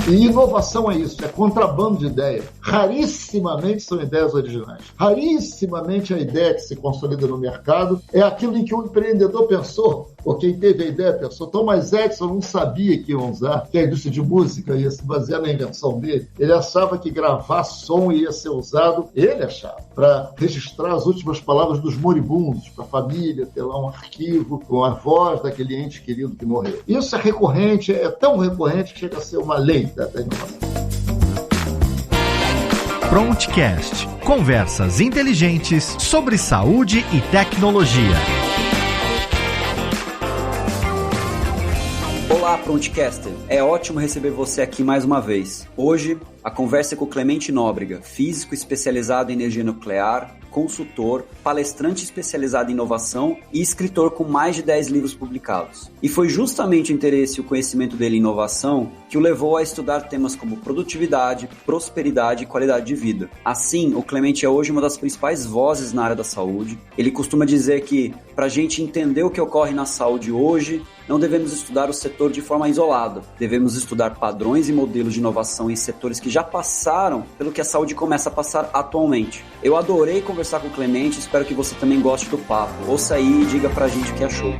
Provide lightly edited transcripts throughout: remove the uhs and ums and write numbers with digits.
E inovação é isso, é contrabando de ideia. Rarissimamente são ideias originais. Rarissimamente a ideia que se consolida no mercado é aquilo em que o empreendedor pensou, ou quem teve a ideia pensou. Thomas Edison não sabia que iam usar, que a indústria de música ia se basear na invenção dele. Ele achava que gravar som ia ser usado, ele achava, para registrar as últimas palavras dos moribundos, para a família ter lá um arquivo com a voz daquele ente querido que morreu. Isso é recorrente, é tão recorrente que chega a ser uma lei da inovação. Prontcast. Conversas inteligentes sobre saúde e tecnologia. Olá, Prontcaster. É ótimo receber você aqui mais uma vez. Hoje, a conversa é com o Clemente Nóbrega, físico especializado em energia nuclear, consultor, palestrante especializado em inovação e escritor com mais de 10 livros publicados. E foi justamente o interesse e o conhecimento dele em inovação que o levou a estudar temas como produtividade, prosperidade e qualidade de vida. Assim, o Clemente é hoje uma das principais vozes na área da saúde. Ele costuma dizer que, para a gente entender o que ocorre na saúde hoje, não devemos estudar o setor de forma isolada. Devemos estudar padrões e modelos de inovação em setores que já passaram pelo que a saúde começa a passar atualmente. Eu adorei conversar com o Clemente, espero que você também goste do papo. Ouça aí e diga pra gente o que achou.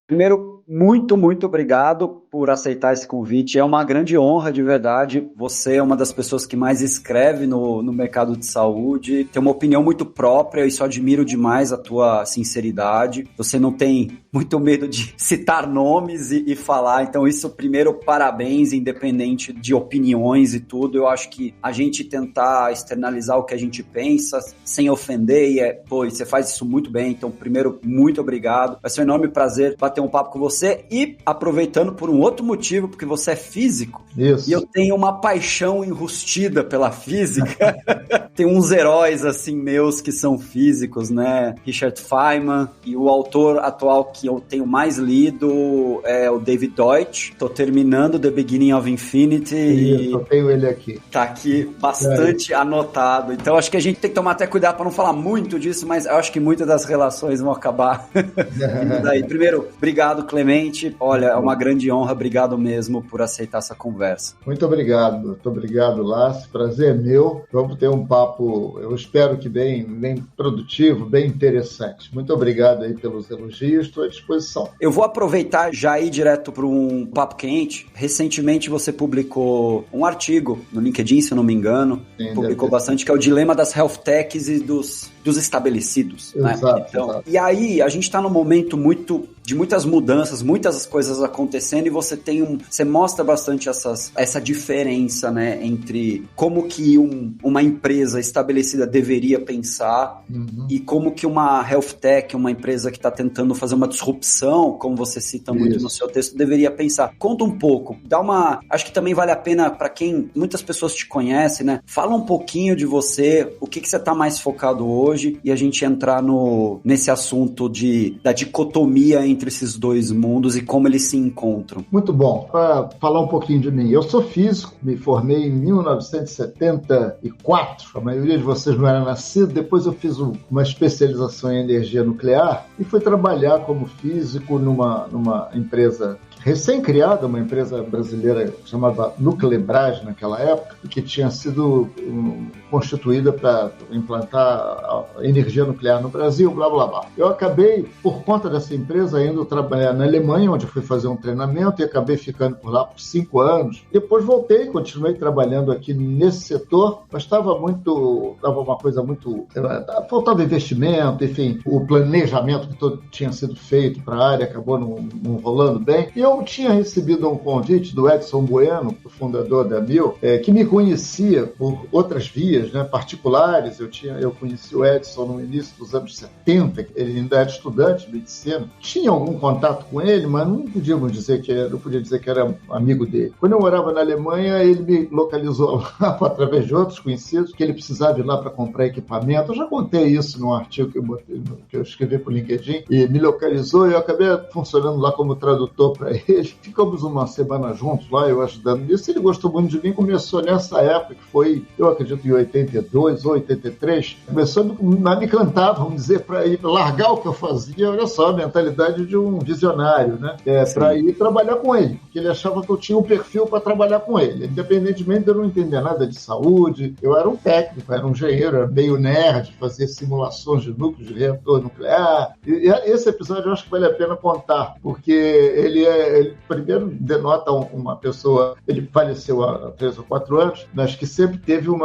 Primeiro, muito obrigado por aceitar esse convite. É uma grande honra, de verdade. Você é uma das pessoas que mais escreve no mercado de saúde, tem uma opinião muito própria, e só admiro demais a tua sinceridade. Você não tem muito medo de citar nomes e falar. Então, isso, primeiro, parabéns, independente de opiniões e tudo. Eu acho que a gente tentar externalizar o que a gente pensa, sem ofender, e você faz isso muito bem. Então, primeiro, muito obrigado. Vai ser um enorme prazer bater um papo com você e aproveitando por um outro motivo, porque você é físico. Isso. E eu tenho uma paixão enrustida pela física. Tem uns heróis assim meus que são físicos, né? Richard Feynman, e o autor atual que eu tenho mais lido é o David Deutsch. Tô terminando The Beginning of Infinity. E eu tenho ele aqui. Tá aqui bastante anotado. Então acho que a gente tem que tomar até cuidado para não falar muito disso, mas eu acho que muitas das relações vão acabar indo daí. Primeiro, obrigado, Clemente. Olha, é uma grande honra. Obrigado mesmo por aceitar essa conversa. Muito obrigado, Lácio. Prazer é meu. Vamos ter um papo, eu espero que bem produtivo, bem interessante. Muito obrigado aí pelos elogios. Estou à disposição. Eu vou aproveitar já ir direto para um papo quente. Recentemente você publicou um artigo no LinkedIn, se eu não me engano. Sim, publicou bastante, que é o dilema das health techs e dos estabelecidos. Exato, né? Então, exato. E aí, a gente está num momento de muitas mudanças, muitas coisas acontecendo, e você mostra bastante essa diferença, né, entre como que uma empresa estabelecida deveria pensar e como que uma health tech, uma empresa que está tentando fazer uma disrupção, como você cita muito no seu texto, deveria pensar. Conta um pouco, acho que também vale a pena para quem, muitas pessoas te conhecem, né, fala um pouquinho de você, o que você está mais focado hoje, e a gente entrar nesse assunto da dicotomia entre esses dois mundos e como eles se encontram. Muito bom. Para falar um pouquinho de mim, eu sou físico, me formei em 1974, a maioria de vocês não era nascido, depois eu fiz uma especialização em energia nuclear e fui trabalhar como físico numa empresa recém-criada, uma empresa brasileira chamada Nuclebras naquela época, que tinha sido constituída para implantar a energia nuclear no Brasil, blá, blá, blá. Eu acabei, por conta dessa empresa, indo trabalhar na Alemanha, onde eu fui fazer um treinamento, e acabei ficando por lá por 5 anos. Depois voltei, continuei trabalhando aqui nesse setor, mas estava uma coisa muito... faltava investimento, enfim, o planejamento que todo tinha sido feito para a área acabou não rolando bem. E eu tinha recebido um convite do Edson Bueno, o fundador da Mil, que me conhecia por outras vias, né, particulares. Eu conheci o Edson no início dos anos 70, ele ainda era estudante de medicina. Tinha algum contato com ele, mas não podia dizer que era amigo dele. Quando eu morava na Alemanha, ele me localizou lá através de outros conhecidos, que ele precisava ir lá para comprar equipamento. Eu já contei isso num artigo que eu escrevi para o LinkedIn, e me localizou, e eu acabei funcionando lá como tradutor para ele. Ficamos uma semana juntos lá, eu ajudando nisso. Ele gostou muito de mim, começou nessa época, que foi, eu acredito, em 82 ou 83. Começou a me cantar, vamos dizer, para ir largar o que eu fazia. Olha só, a mentalidade de um visionário, né? Para ir trabalhar com ele, porque ele achava que eu tinha um perfil para trabalhar com ele. Independentemente de eu não entender nada de saúde, eu era um técnico, era um engenheiro, era meio nerd, fazia simulações de núcleos de reator nuclear. E esse episódio eu acho que vale a pena contar, porque ele primeiro denota uma pessoa, ele faleceu há 3 ou 4 anos, mas que sempre teve um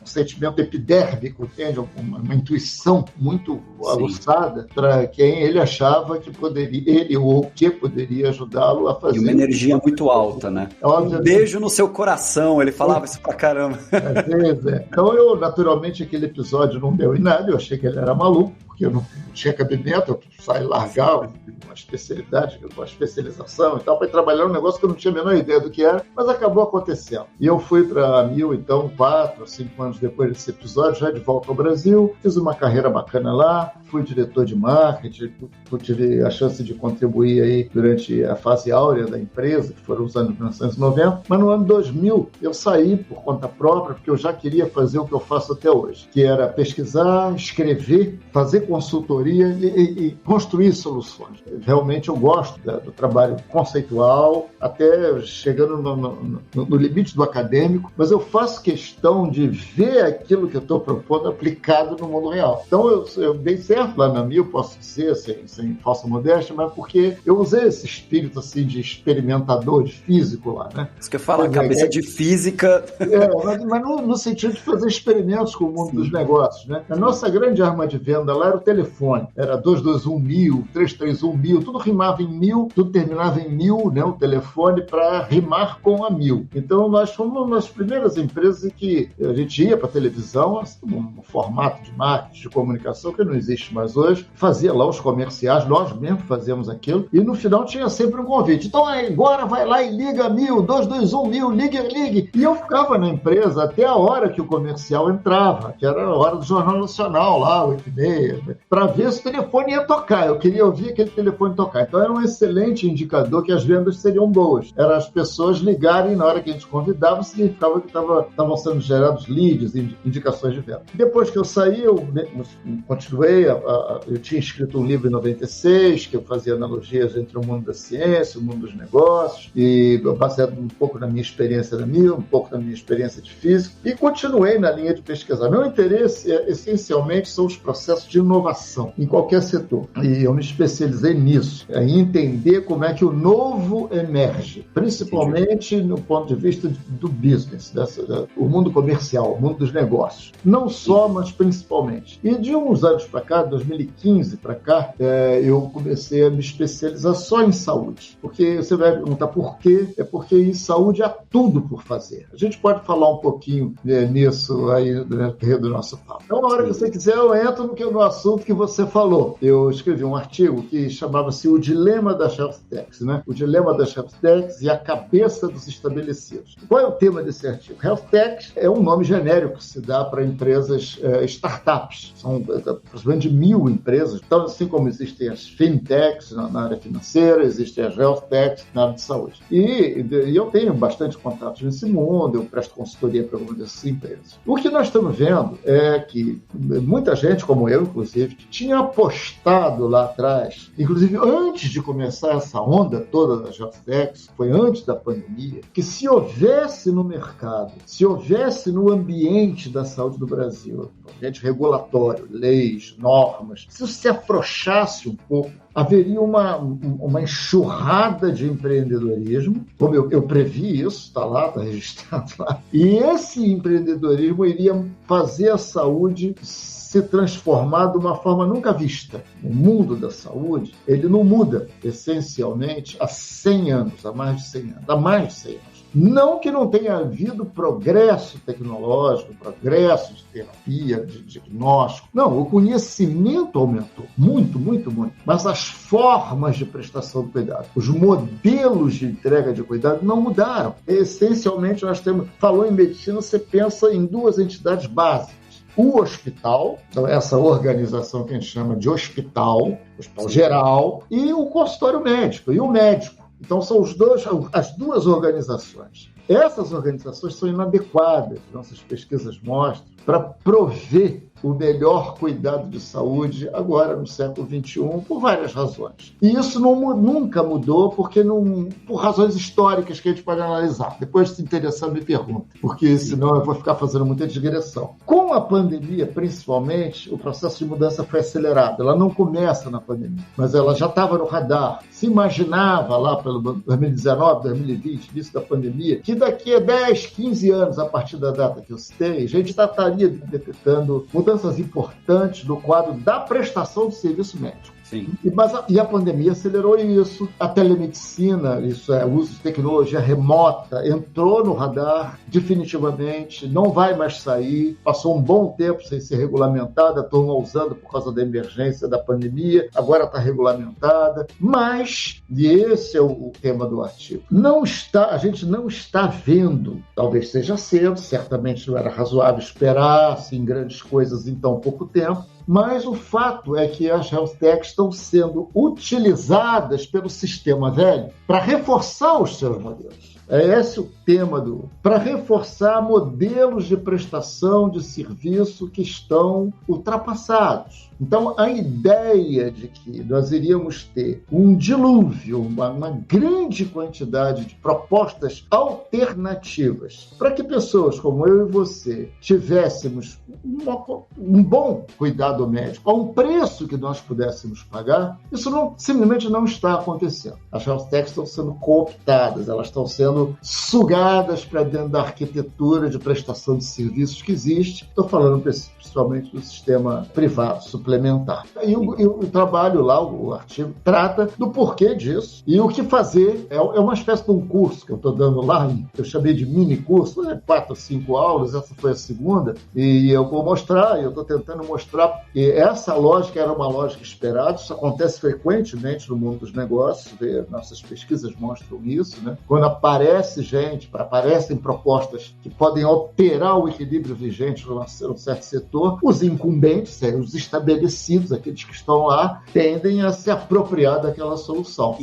sentimento epidérmico, entende? Uma intuição muito aguçada para quem ele achava que poderia, ele ou que poderia ajudá-lo a fazer. E uma energia muito alta, né? Um beijo no seu coração, ele falava isso pra caramba. Então eu, naturalmente, aquele episódio não deu em nada, eu achei que ele era maluco, porque eu não tinha cabimento, eu saí largar uma especialidade, uma especialização e tal, para trabalhar um negócio que eu não tinha a menor ideia do que era, mas acabou acontecendo. E eu fui para a Mil, então, 4 ou 5 anos depois desse episódio, já de volta ao Brasil, fiz uma carreira bacana lá, fui diretor de marketing, tive a chance de contribuir aí durante a fase áurea da empresa, que foram os anos 1990, mas no ano 2000 eu saí por conta própria, porque eu já queria fazer o que eu faço até hoje, que era pesquisar, escrever, fazer consultoria e construir soluções. Realmente eu gosto do trabalho conceitual, até chegando no limite do acadêmico, mas eu faço questão de ver aquilo que eu estou propondo aplicado no mundo real. Então eu dei certo lá na Mil, posso dizer, sem falsa modéstia, mas porque eu usei esse espírito assim, de experimentador, de físico lá, né? Isso que eu falo, a cabeça de física... mas no sentido de fazer experimentos com o mundo dos negócios, né? A nossa grande arma de venda lá era o telefone. Era 221.000, 331.000, tudo rimava em 1000, tudo terminava em 1000, né? O telefone para rimar com a 1000. Então nós fomos uma das primeiras empresas em que a gente ia para a televisão, assim, um formato de marketing, de comunicação que não existe mais hoje, fazia lá os comerciais, nós mesmos fazíamos aquilo, e no final tinha sempre um convite. Então agora vai lá e liga 1000, 221.000, ligue. E eu ficava na empresa até a hora que o comercial entrava, que era a hora do Jornal Nacional, lá, 8h30, para ver se o telefone ia tocar. Eu queria ouvir aquele telefone tocar. Então era um excelente indicador que as vendas seriam boas. Era as pessoas ligarem na hora que a gente convidava, significava que estavam sendo gerados leads, indicações de venda. Depois que eu saí, eu continuei, eu tinha escrito um livro em 96, que eu fazia analogias entre o mundo da ciência, o mundo dos negócios, e baseado um pouco na minha experiência da Mil, um pouco na minha experiência de físico, e continuei na linha de pesquisar. Meu interesse, essencialmente, são os processos de inovação, em qualquer setor. E eu me especializei nisso, em entender como é que o novo emerge, principalmente no ponto de vista do business, o mundo comercial, o mundo dos negócios. Não só, mas principalmente. E de uns anos para cá, 2015 para cá, eu comecei a me especializar só em saúde. Porque você vai perguntar por quê? É porque em saúde há tudo por fazer. A gente pode falar um pouquinho nisso aí do nosso papo. Então, na hora que você quiser, eu entro no assunto que você falou. Eu escrevi um artigo que chamava-se O Dilema das Health Techs, né? O Dilema das Health Techs e a Cabeça dos Estabelecidos. Qual é o tema desse artigo? Health Techs é um nome genérico que se dá para empresas startups. São aproximadamente 1000 empresas. Então, assim como existem as fintechs na área financeira, existem as health techs na área de saúde. E eu tenho bastante contatos nesse mundo, eu presto consultoria para algumas dessas empresas. O que nós estamos vendo é que muita gente, como eu, inclusive, que tinha apostado lá atrás, inclusive antes de começar essa onda toda das health techs, foi antes da pandemia, que se houvesse no mercado, se houvesse no ambiente da saúde do Brasil, ambiente regulatório, leis, normas, se isso se afrouxasse um pouco, haveria uma enxurrada de empreendedorismo, como eu previ isso, está registrado lá, e esse empreendedorismo iria fazer a saúde se transformar de uma forma nunca vista. O mundo da saúde, ele não muda, essencialmente, há 100 anos, há mais de 100 anos. Não que não tenha havido progresso tecnológico, progresso de terapia, de diagnóstico. Não, o conhecimento aumentou muito, muito, muito. Mas as formas de prestação de cuidado, os modelos de entrega de cuidado não mudaram. Essencialmente, falou em medicina, você pensa em duas entidades básicas. o hospital, então essa organização que a gente chama de hospital geral, e o consultório médico, e o médico. Então são as duas organizações. Essas organizações são inadequadas, nossas pesquisas mostram, para prover o melhor cuidado de saúde agora no século XXI, por várias razões. E isso nunca mudou por razões históricas que a gente pode analisar. Depois, se interessar, me pergunta, porque senão eu vou ficar fazendo muita digressão. Com a pandemia, principalmente, o processo de mudança foi acelerado. Ela não começa na pandemia, mas ela já estava no radar. Se imaginava lá pelo 2019, 2020, início da pandemia, que daqui a 10, 15 anos, a partir da data que eu citei, a gente estaria detectando mudanças importantes no quadro da prestação de serviço médico. Sim. E a pandemia acelerou isso. A telemedicina, isso é, o uso de tecnologia remota, entrou no radar definitivamente, não vai mais sair. Passou um bom tempo sem ser regulamentada, a turma usando por causa da emergência da pandemia, agora está regulamentada. Mas, e esse é o tema do artigo, a gente não está vendo, talvez seja cedo, certamente não era razoável esperar assim, grandes coisas em tão pouco tempo, mas o fato é que as health techs estão sendo utilizadas pelo sistema velho para reforçar os seus modelos. É esse o tema para reforçar modelos de prestação de serviço que estão ultrapassados. Então, a ideia de que nós iríamos ter um dilúvio, uma grande quantidade de propostas alternativas para que pessoas como eu e você tivéssemos um bom cuidado médico a um preço que nós pudéssemos pagar, isso simplesmente não está acontecendo. As health techs estão sendo cooptadas, elas estão sendo sugadas para dentro da arquitetura de prestação de serviços que existe. Estou falando principalmente do sistema privado suplementar. E o trabalho lá, o artigo, trata do porquê disso e o que fazer. É uma espécie de um curso que eu estou dando lá, eu chamei de mini curso, 4 ou 5 aulas, essa foi a segunda, e eu vou mostrar, eu estou tentando mostrar que essa lógica era uma lógica esperada, isso acontece frequentemente no mundo dos negócios, nossas pesquisas mostram isso, né? Quando aparecem propostas que podem alterar o equilíbrio vigente num certo setor, os incumbentes, os estabelecidos, aqueles que estão lá, tendem a se apropriar daquela solução.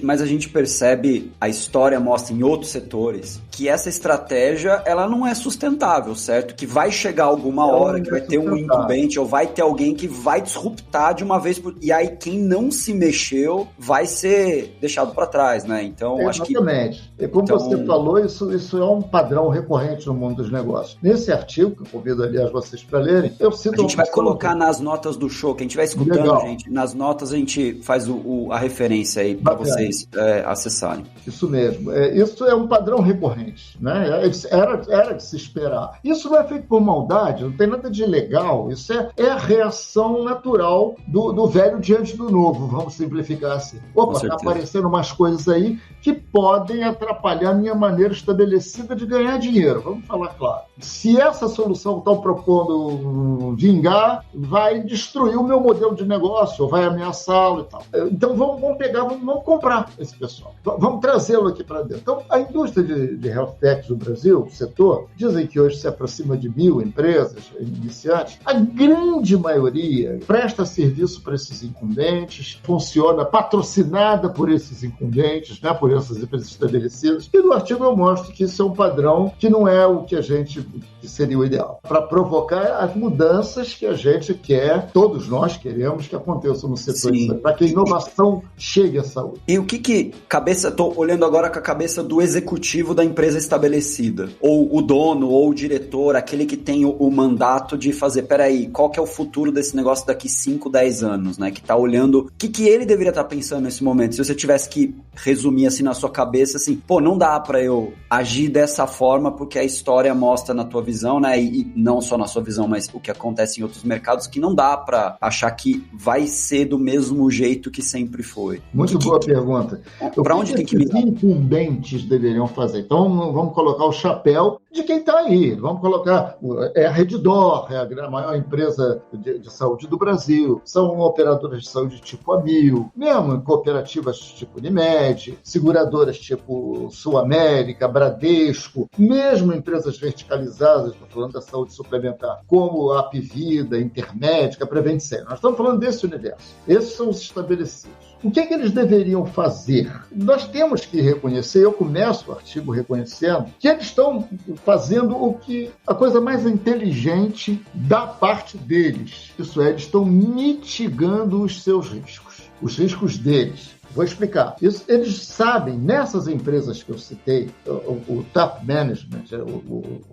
Mas a gente percebe, a história mostra em outros setores, que essa estratégia, ela não é sustentável, certo? Que vai chegar alguma hora que vai ter um incumbente ou vai ter alguém que vai disruptar de uma vez e aí quem não se mexeu vai ser deixado para trás, né? Então, acho que... Exatamente. E como você falou, isso é um padrão recorrente no mundo dos negócios. Nesse artigo, que eu convido, aliás, vocês para lerem, eu cito... A gente vai colocar nas notas do show, quem estiver escutando, legal, gente, nas notas a gente faz a referência aí para vocês acessarem. Isso mesmo. Isso é um padrão recorrente, né? Era de se esperar. Isso não é feito por maldade, não tem nada de ilegal. Isso é a reação natural do velho diante do novo, vamos simplificar assim. Opa, está aparecendo umas coisas aí que podem atrapalhar a minha maneira estabelecida de ganhar dinheiro. Vamos falar claro. Se essa solução que estão propondo vingar, vai destruir o meu modelo de negócio, ou vai ameaçá-lo e tal. Então vamos comprar esse pessoal. Vamos trazê-lo aqui para dentro. Então, a indústria de health techs do Brasil, o setor, dizem que hoje se aproxima de 1.000 empresas iniciantes. A grande maioria presta serviço para esses incumbentes, funciona patrocinada por esses incumbentes, né, por essas empresas estabelecidas. E no artigo eu mostro que isso é um padrão que não é o que que seria o ideal, para provocar as mudanças que a gente quer, todos nós queremos que aconteçam no setor, para que a inovação chegue à saúde. E o que estou olhando agora com a cabeça do executivo da empresa estabelecida, ou o dono, ou o diretor, aquele que tem o mandato de fazer, peraí, qual que é o futuro desse negócio daqui 5, 10 anos, né, que está olhando, o que ele deveria estar pensando nesse momento? Se você tivesse que resumir assim na sua cabeça, assim, não dá para eu agir dessa forma porque a história mostra na tua visão, né, e não só na sua visão, mas o que acontece em outros mercados, que não dá para achar que vai ser do mesmo jeito que sempre foi. Muito boa pergunta. Para onde tem que mirar? Os incumbentes deveriam fazer? Então, vamos colocar o chapéu de quem está aí. Vamos colocar, a Redditor, é a maior empresa de saúde do Brasil, são operadoras de saúde tipo Amil, mesmo cooperativas tipo Unimed, seguradoras tipo Sul América, Bradesco, mesmo empresas verticalizadas, estou falando da saúde suplementar, como a Apvida, Intermédica, Prevent Senior. Nós estamos falando desse universo. Esses são os estabelecidos. O que eles deveriam fazer? Nós temos que reconhecer, eu começo o artigo reconhecendo, que eles estão fazendo a coisa mais inteligente da parte deles. Isso é, eles estão mitigando os seus riscos, os riscos deles. Vou explicar. Eles sabem, nessas empresas que eu citei, o top management,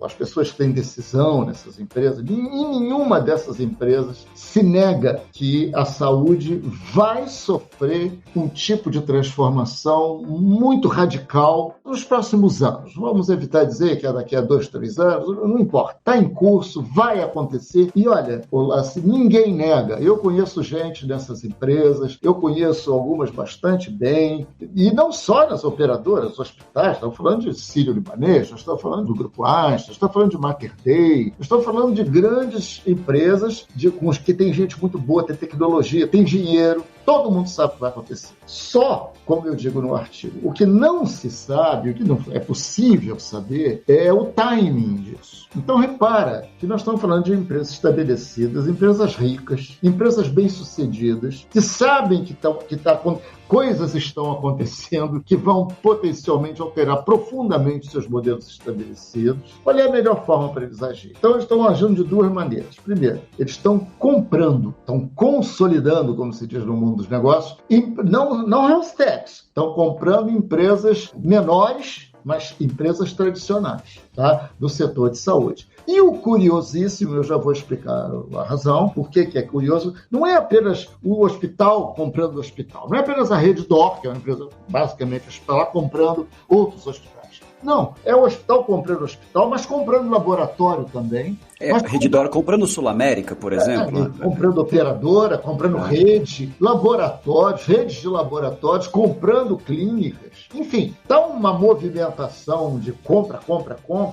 as pessoas que têm decisão nessas empresas, em nenhuma dessas empresas se nega que a saúde vai sofrer um tipo de transformação muito radical nos próximos anos. Vamos evitar dizer que é daqui a 2, 3 anos, não importa. Está em curso, vai acontecer. E olha, assim, ninguém nega. Eu conheço gente nessas empresas, eu conheço algumas bastante bem, e não só nas operadoras, hospitais, estamos falando de Sírio-Libanês, estamos falando do Grupo Einstein, estamos falando de Mater Dei, estamos falando de grandes empresas com que tem gente muito boa, tem tecnologia, tem dinheiro, todo mundo sabe o que vai acontecer. Só, como eu digo no artigo, o que não se sabe, o que não é possível saber, é o timing disso. Então, repara que nós estamos falando de empresas estabelecidas, empresas ricas, empresas bem-sucedidas, que sabem que coisas estão acontecendo que vão potencialmente alterar profundamente seus modelos estabelecidos. Qual é a melhor forma para eles agirem? Então, eles estão agindo de duas maneiras. Primeiro, eles estão comprando, estão consolidando, como se diz no mundo dos negócios, e não health techs, estão comprando empresas menores, mas empresas tradicionais, tá? Do setor de saúde. E o curiosíssimo, eu já vou explicar a razão, por que é curioso, não é apenas o hospital comprando o hospital, não é apenas a Redditor, que é uma empresa basicamente hospitalar, comprando outros hospitais. Não, é o hospital comprando o hospital, mas comprando laboratório também. A Redditor comprando Sul América, por exemplo. Comprando operadora, comprando redes de laboratórios, comprando clínicas. Enfim, está uma movimentação de compra. O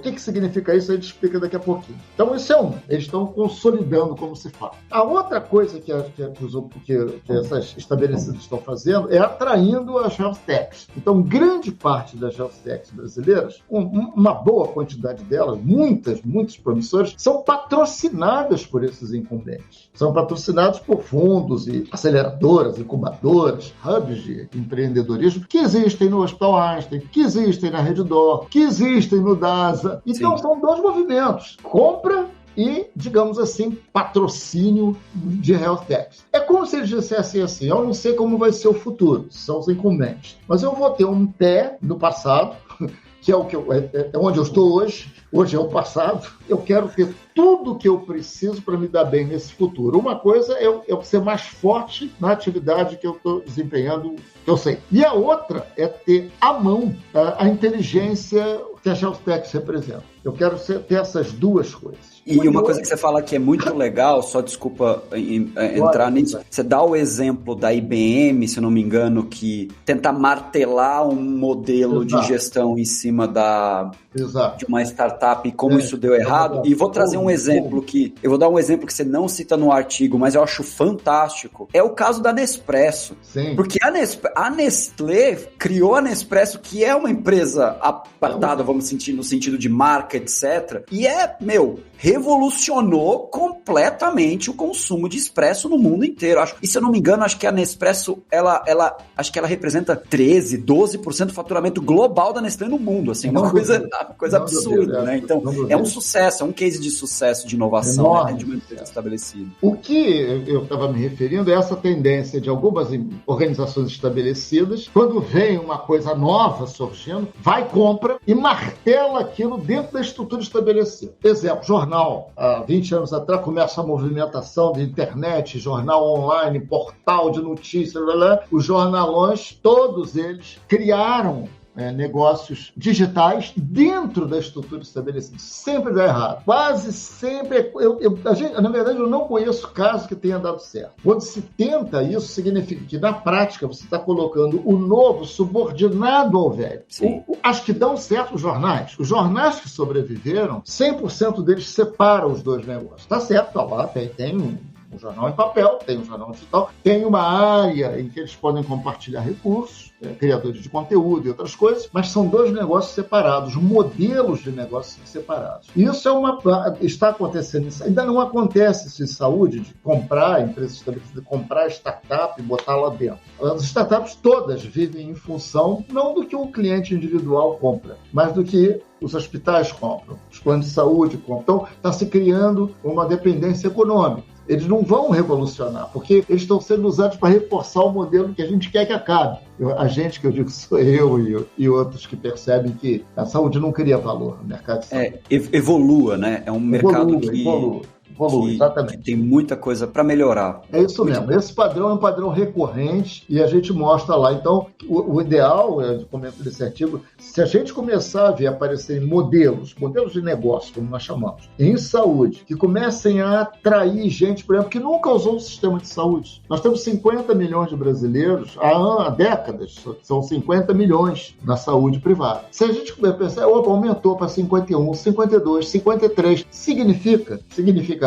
que significa isso? A gente explica daqui a pouquinho. Então, isso é eles estão consolidando como se fala. A outra coisa que essas estabelecidas estão fazendo é atraindo as health techs. Então, grande parte das health techs brasileiras, uma boa quantidade delas, muitas promissoras, são patrocinadas por esses incumbentes. São patrocinados por fundos e aceleradoras, incubadoras, hubs de empreendedorismo que existem no Hospital Einstein, que existem na Redditor, que existem no DASA. Então, são dois movimentos. Compra e, digamos assim, patrocínio de health techs. É como se eles dissessem assim, eu não sei como vai ser o futuro, são os incumbentes, mas eu vou ter um pé no passado, que é onde eu estou hoje é o passado, eu quero ter tudo o que eu preciso para me dar bem nesse futuro. Uma coisa é eu ser mais forte na atividade que eu estou desempenhando, que eu sei. E a outra é ter à mão a inteligência que a health techs representa. Eu quero ter essas duas coisas. E uma coisa que você fala que é muito legal, só desculpa entrar nisso, você dá o exemplo da IBM, se eu não me engano, que tenta martelar um modelo de gestão em cima de uma startup e como isso deu errado. E vou trazer um exemplo eu vou dar um exemplo que você não cita no artigo, mas eu acho fantástico. É o caso da Nespresso. Sim. Porque a Nestlé criou a Nespresso, que é uma empresa apartada, vamos sentir no sentido de marca, etc. E revolucionou completamente o consumo de expresso no mundo inteiro. E se eu não me engano, acho que a Nespresso, acho que ela representa 13, 12% do faturamento global da Nestlé no mundo, assim, uma coisa absurda, né? Então, é um sucesso, é um case de sucesso, de inovação, né? De uma empresa estabelecida. O que eu estava me referindo é essa tendência de algumas organizações estabelecidas, quando vem uma coisa nova surgindo, vai, compra e martela aquilo dentro da estrutura estabelecida. Exemplo, jornal. Há 20 anos atrás começa a movimentação de internet, jornal online, portal de notícias, os jornalões, todos eles criaram negócios digitais dentro da estrutura estabelecida. Sempre dá errado. Quase sempre. Na verdade, eu não conheço caso que tenha dado certo. Quando se tenta isso, significa que, na prática, você está colocando o novo subordinado ao velho. Acho que dão certo os jornais. Os jornais que sobreviveram, 100% deles separam os dois negócios. Está certo, tá lá, tem um jornal em papel, tem um jornal digital, tem uma área em que eles podem compartilhar recursos, criadores de conteúdo e outras coisas, mas são dois negócios separados, modelos de negócios separados. Isso está acontecendo, ainda não acontece isso em saúde, de comprar empresas estabelecidas, comprar startup e botar lá dentro. As startups todas vivem em função não do que o cliente individual compra, mas do que os hospitais compram, os planos de saúde compram. Então, está se criando uma dependência econômica. Eles não vão revolucionar, porque eles estão sendo usados para reforçar o modelo que a gente quer que acabe. A gente, que eu digo que sou eu e outros que percebem que a saúde não cria valor no mercado de saúde. Evolua, né? É um mercado que... Evolua, exatamente. Que tem muita coisa para melhorar. É isso mesmo. Esse padrão é um padrão recorrente e a gente mostra lá. Então, o ideal, eu comento nesse artigo, se a gente começar a ver aparecerem modelos de negócio, como nós chamamos, em saúde, que comecem a atrair gente, por exemplo, que nunca usou o sistema de saúde. Nós temos 50 milhões de brasileiros há décadas, são 50 milhões na saúde privada. Se a gente pensar, aumentou para 51, 52, 53, significaria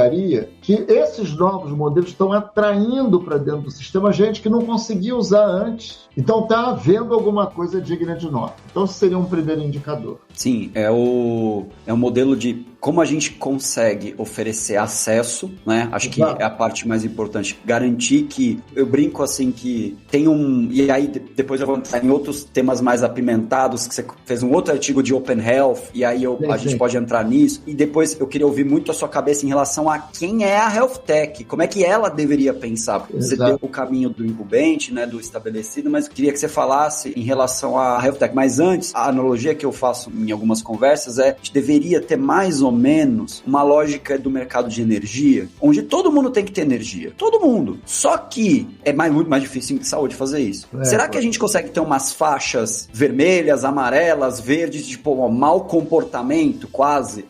que esses novos modelos estão atraindo para dentro do sistema gente que não conseguia usar antes. Então está havendo alguma coisa digna de nota. Então esse seria um primeiro indicador. Sim, é um modelo de como a gente consegue oferecer acesso, né? Acho que é a parte mais importante. Garantir que, eu brinco assim, que tem e aí depois eu vou entrar em outros temas mais apimentados, que você fez um outro artigo de Open Health, e aí a gente pode entrar nisso. E depois eu queria ouvir muito a sua cabeça em relação a quem é a Health Tech, como é que ela deveria pensar. Você deu o caminho do incumbente, né, do estabelecido, mas eu queria que você falasse em relação à Health Tech. Mas antes, a analogia que eu faço em algumas conversas é que deveria ter mais ou menos uma lógica do mercado de energia, onde todo mundo tem que ter energia. Todo mundo. Só que é muito mais difícil em saúde fazer isso. Será que a gente consegue ter umas faixas vermelhas, amarelas, verdes, tipo, mau comportamento quase?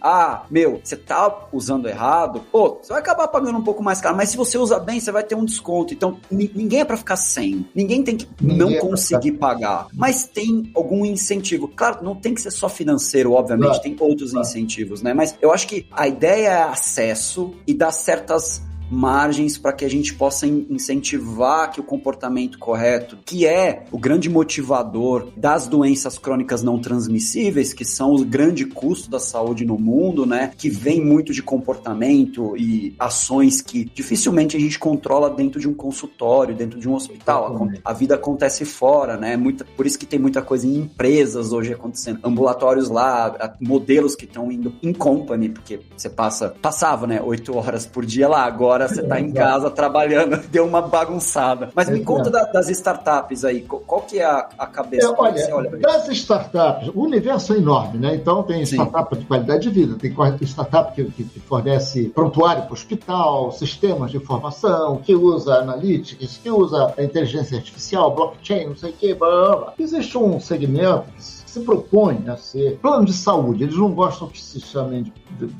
Você tá usando errado, você vai acabar pagando um pouco mais caro, mas se você usa bem, você vai ter um desconto. Então, ninguém é pra ficar sem. Ninguém tem que não conseguir pagar. Mas tem algum incentivo. Claro, não tem que ser só financeiro, obviamente, tem outros incentivos, né? Mas eu acho que a ideia é acesso e dar certas margens para que a gente possa incentivar que o comportamento correto, que é o grande motivador das doenças crônicas não transmissíveis, que são o grande custo da saúde no mundo, né? Que vem muito de comportamento e ações que dificilmente a gente controla dentro de um consultório, dentro de um hospital. A vida acontece fora, né? Por isso que tem muita coisa em empresas hoje acontecendo, ambulatórios lá, modelos que estão indo in company, porque você passava, né, 8 horas por dia lá, agora você está em casa trabalhando, deu uma bagunçada. Mas me conta das startups aí, qual que é a cabeça? Olha, das startups, o universo é enorme, né? Então tem startup de qualidade de vida, tem startup que fornece prontuário para o hospital, sistemas de informação, que usa analytics, que usa inteligência artificial, blockchain, não sei o que, blá, blá, blá. Existe um segmento que se propõe a ser plano de saúde. Eles não gostam que se chamem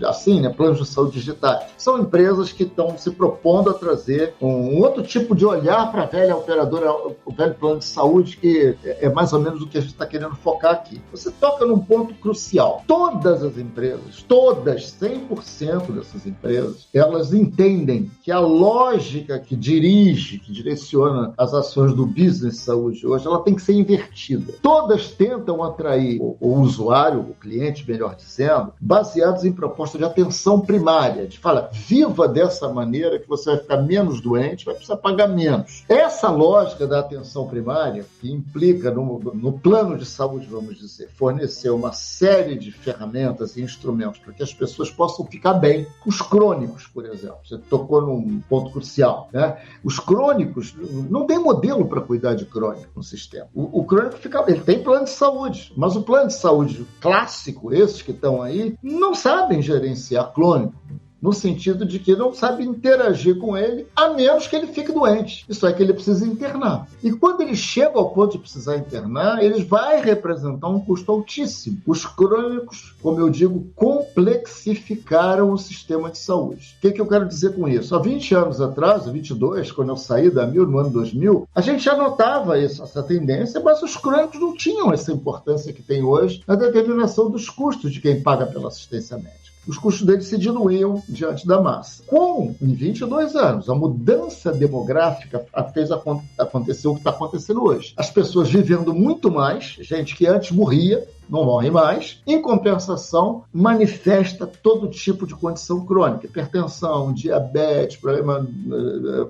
assim, né? Planos de saúde digitais. São empresas que estão se propondo a trazer um outro tipo de olhar para a velha operadora, o velho plano de saúde, que é mais ou menos o que a gente está querendo focar aqui. Você toca num ponto crucial. Todas as empresas, 100% dessas empresas, elas entendem que a lógica que direciona as ações do business saúde hoje, ela tem que ser invertida. Todas tentam atrair o usuário, o cliente, melhor dizendo, baseados em proposta de atenção primária, de falar, viva dessa maneira que você vai ficar menos doente, vai precisar pagar menos. Essa lógica da atenção primária, que implica no plano de saúde, vamos dizer, fornecer uma série de ferramentas e instrumentos para que as pessoas possam ficar bem. Os crônicos, por exemplo, você tocou num ponto crucial, né? Os crônicos, não tem modelo para cuidar de crônico no sistema. O crônico ele tem plano de saúde, mas o plano de saúde clássico, esses que estão aí, não sabem gerenciar crônico. no sentido de que não sabe interagir com ele, a menos que ele fique doente. Isso é que ele precisa internar. E quando ele chega ao ponto de precisar internar, ele vai representar um custo altíssimo. Os crônicos, como eu digo, complexificaram o sistema de saúde. O que eu quero dizer com isso? Há 20 anos atrás, 22, quando eu saí da AMIL, no ano 2000, a gente já notava essa tendência, mas os crônicos não tinham essa importância que tem hoje na determinação dos custos de quem paga pela assistência médica. Os custos deles se diluíam diante da massa. Em 22 anos, a mudança demográfica fez acontecer o que está acontecendo hoje. As pessoas vivendo muito mais, gente que antes morria, não morre mais. Em compensação, manifesta todo tipo de condição crônica. Hipertensão, diabetes, problema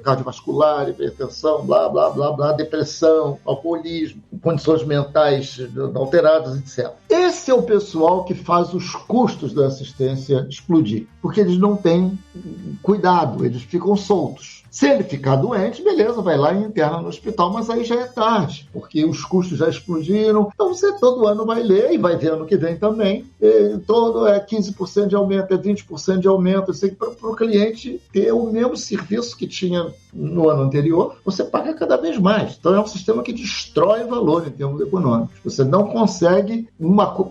cardiovascular, hipertensão, blá, blá, blá, blá, depressão, alcoolismo, condições mentais alteradas, etc. Esse é o pessoal que faz os custos da assistência explodir, porque eles não têm cuidado, eles ficam soltos. Se ele ficar doente, beleza, vai lá e interna no hospital, mas aí já é tarde, porque os custos já explodiram. Então você todo ano vai ler e vai ver ano que vem também. Todo é 15% de aumento, é 20% de aumento. Assim, para o cliente ter o mesmo serviço que tinha no ano anterior, você paga cada vez mais. Então é um sistema que destrói valor em termos econômicos. Você não consegue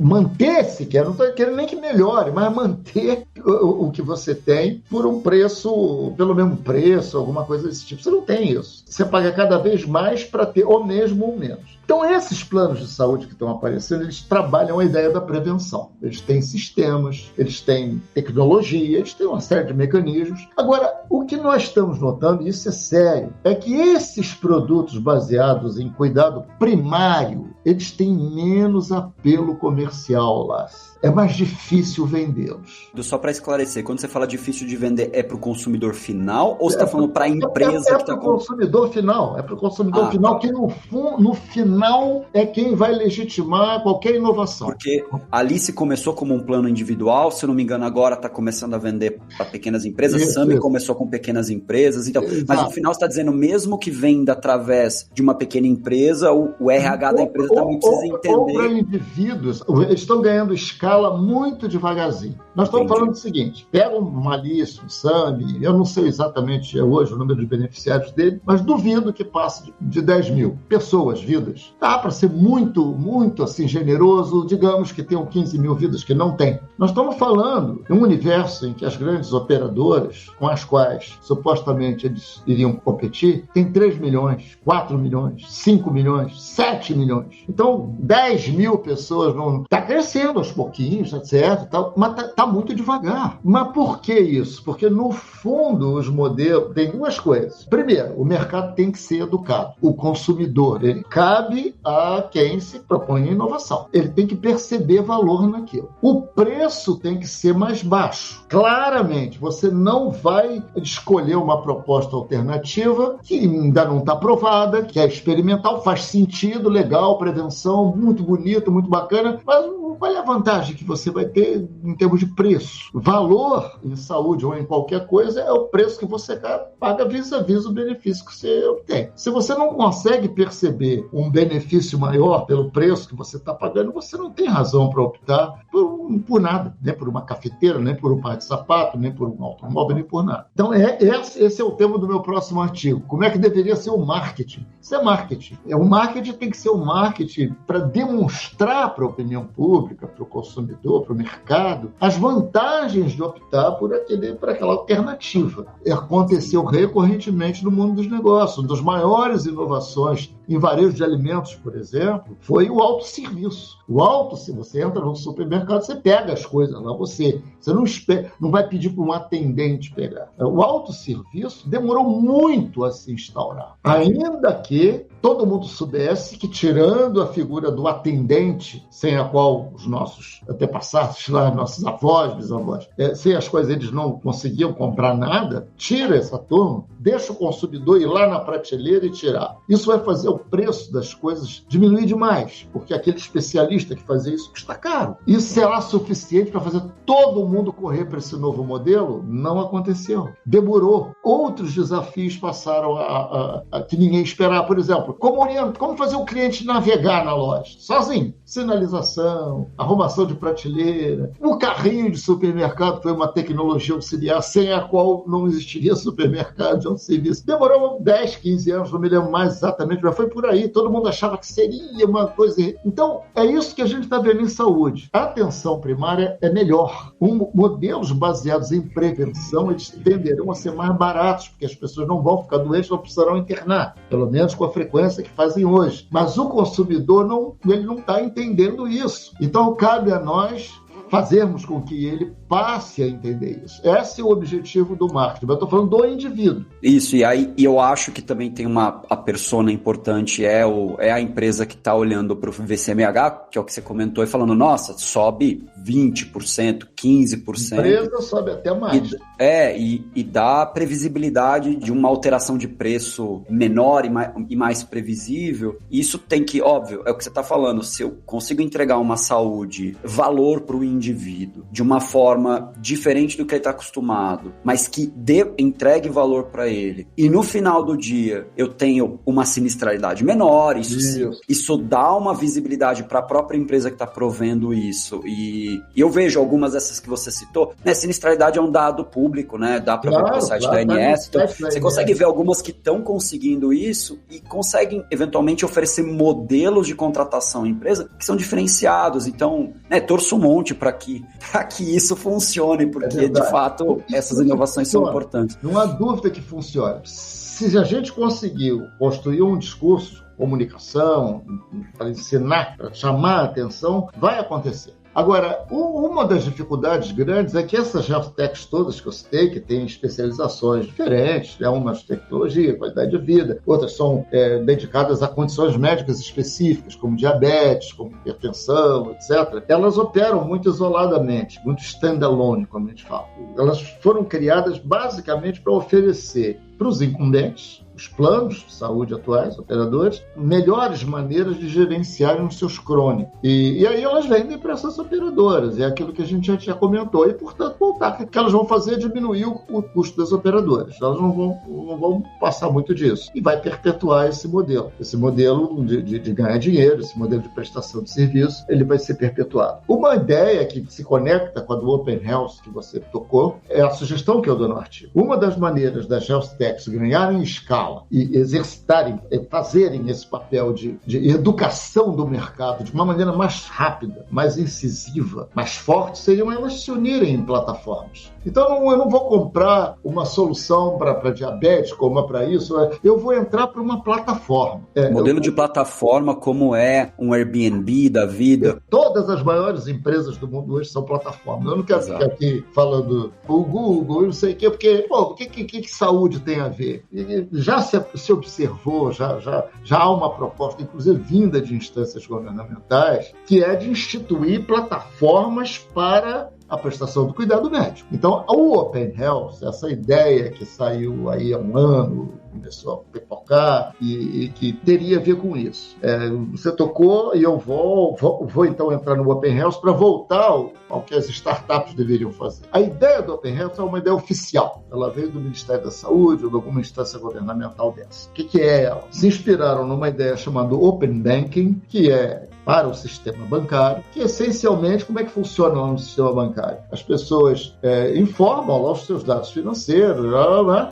manter sequer, não estou querendo nem que melhore, mas manter o que você tem por um preço, pelo mesmo preço, alguma coisa desse tipo. Você não tem isso. Você paga cada vez mais para ter o mesmo ou menos. Então, esses planos de saúde que estão aparecendo, eles trabalham a ideia da prevenção. Eles têm sistemas, eles têm tecnologia, eles têm uma série de mecanismos. Agora, o que nós estamos notando, e isso é sério, é que esses produtos baseados em cuidado primário, eles têm menos apelo comercial, Lácio. É mais difícil vendê-los. Só para esclarecer, quando você fala difícil de vender, é para o consumidor final ou você está falando para a empresa? É para o consumidor final. É para o consumidor final, que no final é quem vai legitimar qualquer inovação. Porque a Alice começou como um plano individual, se eu não me engano agora está começando a vender para pequenas empresas, Sami começou com pequenas empresas, então, mas no final você está dizendo, mesmo que venda através de uma pequena empresa, o RH da empresa também precisa entender. Ou para indivíduos, eles estão ganhando escala muito devagarzinho. Nós estamos falando do seguinte, pega uma Alice, um Sami, eu não sei exatamente hoje o número de beneficiários dele, mas duvido que passe de 10 mil pessoas, vidas. Dá para ser muito, muito assim, generoso, digamos que tenham 15 mil vidas que não tem. Nós estamos falando de um universo em que as grandes operadoras, com as quais supostamente eles iriam competir, tem 3 milhões, 4 milhões, 5 milhões, 7 milhões. Então, 10 mil pessoas não... Está crescendo aos pouquinhos, etc. Mas está muito devagar. Mas por que isso? Porque, no fundo, os modelos... Tem duas coisas. Primeiro, o mercado tem que ser educado. O consumidor, ele cabe a quem se propõe a inovação. Ele tem que perceber valor naquilo. O preço tem que ser mais baixo. Claramente, você não vai escolher uma proposta alternativa que ainda não está aprovada, que é experimental, faz sentido, legal, prevenção, muito bonito, muito bacana, mas qual é a vantagem que você vai ter em termos de preço? Valor em saúde ou em qualquer coisa é o preço que você paga vis-a-vis o benefício que você obtém. Se você não consegue perceber um benefício maior pelo preço que você está pagando, você não tem razão para optar por nada, nem por uma cafeteira, nem por um par de sapato, nem por um automóvel, nem por nada. Então, esse é o tema do meu próximo artigo. Como é que deveria ser o marketing? Isso é marketing. O marketing tem que ser um marketing para demonstrar para a opinião pública, para o consumidor, para o mercado, as vantagens de optar por aquela alternativa. Aconteceu recorrentemente no mundo dos negócios. Uma das maiores inovações em varejo de alimentos, por exemplo, foi o autosserviço. Se você entra no supermercado, você pega as coisas lá, você não vai pedir para um atendente pegar. O autosserviço demorou muito a se instaurar. Ainda que todo mundo soubesse que, tirando a figura do atendente, sem a qual os nossos antepassados, nossos avós, bisavós, sem as quais eles não conseguiam comprar nada, tira essa turma, deixa o consumidor ir lá na prateleira e tirar. Isso vai fazer o preço das coisas diminuir demais, porque aquele especialista que fazia isso custa caro. Isso será suficiente para fazer todo mundo correr para esse novo modelo? Não aconteceu. Demorou. Outros desafios passaram a que ninguém esperava. Por exemplo, como fazer o cliente navegar na loja, sozinho. Sinalização, arrumação de prateleira, o carrinho de supermercado foi uma tecnologia auxiliar sem a qual não existiria supermercado de autosserviço. Demorou 10, 15 anos, não me lembro mais exatamente, mas foi por aí. Todo mundo achava que seria uma coisa... Então, é isso que a gente está vendo em saúde. A atenção primária é melhor. Modelos baseados em prevenção, eles tenderão a ser mais baratos, porque as pessoas não vão ficar doentes, não precisarão internar, pelo menos com a frequência que fazem hoje. Mas o consumidor não está entendendo isso. Então, cabe a nós fazermos com que ele passe a entender isso. Esse é o objetivo do marketing. Eu estou falando do indivíduo. Isso, e aí eu acho que também tem a persona importante, é a empresa que está olhando para o VCMH, que é o que você comentou, e falando, nossa, sobe 20%, 15%. A empresa sobe até mais. E dá previsibilidade de uma alteração de preço menor e mais previsível. Isso tem que, óbvio, é o que você está falando, se eu consigo entregar uma saúde, valor para o indivíduo, de uma forma diferente do que ele está acostumado, mas que entregue valor para ele, e no final do dia eu tenho uma sinistralidade menor, isso dá uma visibilidade para a própria empresa que está provendo isso, e eu vejo algumas dessas que você citou, né? Sinistralidade é um dado público, né? Dá para ver no site da ANS, então você consegue ver algumas que estão conseguindo isso e conseguem eventualmente oferecer modelos de contratação em empresa que são diferenciados, então, né, torço um monte para que isso funcione, porque de fato essas inovações são importantes. Não há dúvida que funciona. Se a gente conseguiu construir um discurso, comunicação, para ensinar, para chamar a atenção, vai acontecer. Agora, uma das dificuldades grandes é que essas health techs todas que eu citei, que têm especializações diferentes, né? Umas tecnologia, qualidade de vida, outras são dedicadas a condições médicas específicas, como diabetes, como hipertensão, etc. Elas operam muito isoladamente, muito standalone, como a gente fala. Elas foram criadas basicamente para oferecer para os incumbentes, os planos de saúde atuais, operadores, melhores maneiras de gerenciarem os seus crônicos. E aí elas vendem para essas operadoras, é aquilo que a gente já comentou, e, portanto, o que elas vão fazer é diminuir o custo das operadoras. Elas não vão passar muito disso. E vai perpetuar esse modelo de ganhar dinheiro, esse modelo de prestação de serviço, ele vai ser perpetuado. Uma ideia que se conecta com a do Open Health, que você tocou, é a sugestão que eu dou no artigo. Uma das maneiras das health techs ganharem escala e exercitarem, fazerem esse papel de educação do mercado de uma maneira mais rápida, mais incisiva, mais forte, seriam elas se unirem em plataformas. Então, eu não vou comprar uma solução para diabetes, como para isso, eu vou entrar para uma plataforma. Modelo de plataforma como é um Airbnb da vida. Todas as maiores empresas do mundo hoje são plataformas. Eu não quero ficar aqui falando o Google, eu não sei o quê, porque, o que saúde tem a ver? Já se observou, já há uma proposta, inclusive vinda de instâncias governamentais, que é de instituir plataformas para a prestação do cuidado médico. Então, o Open Health, essa ideia que saiu aí há um ano, começou a pipocar e que teria a ver com isso. Você tocou e eu vou então entrar no Open Health para voltar ao que as startups deveriam fazer. A ideia do Open Health é uma ideia oficial. Ela veio do Ministério da Saúde ou de alguma instância governamental dessa. O que é ela? Se inspiraram numa ideia chamada Open Banking, que é para o sistema bancário, que essencialmente como é que funciona lá no sistema bancário? As pessoas informam lá os seus dados financeiros,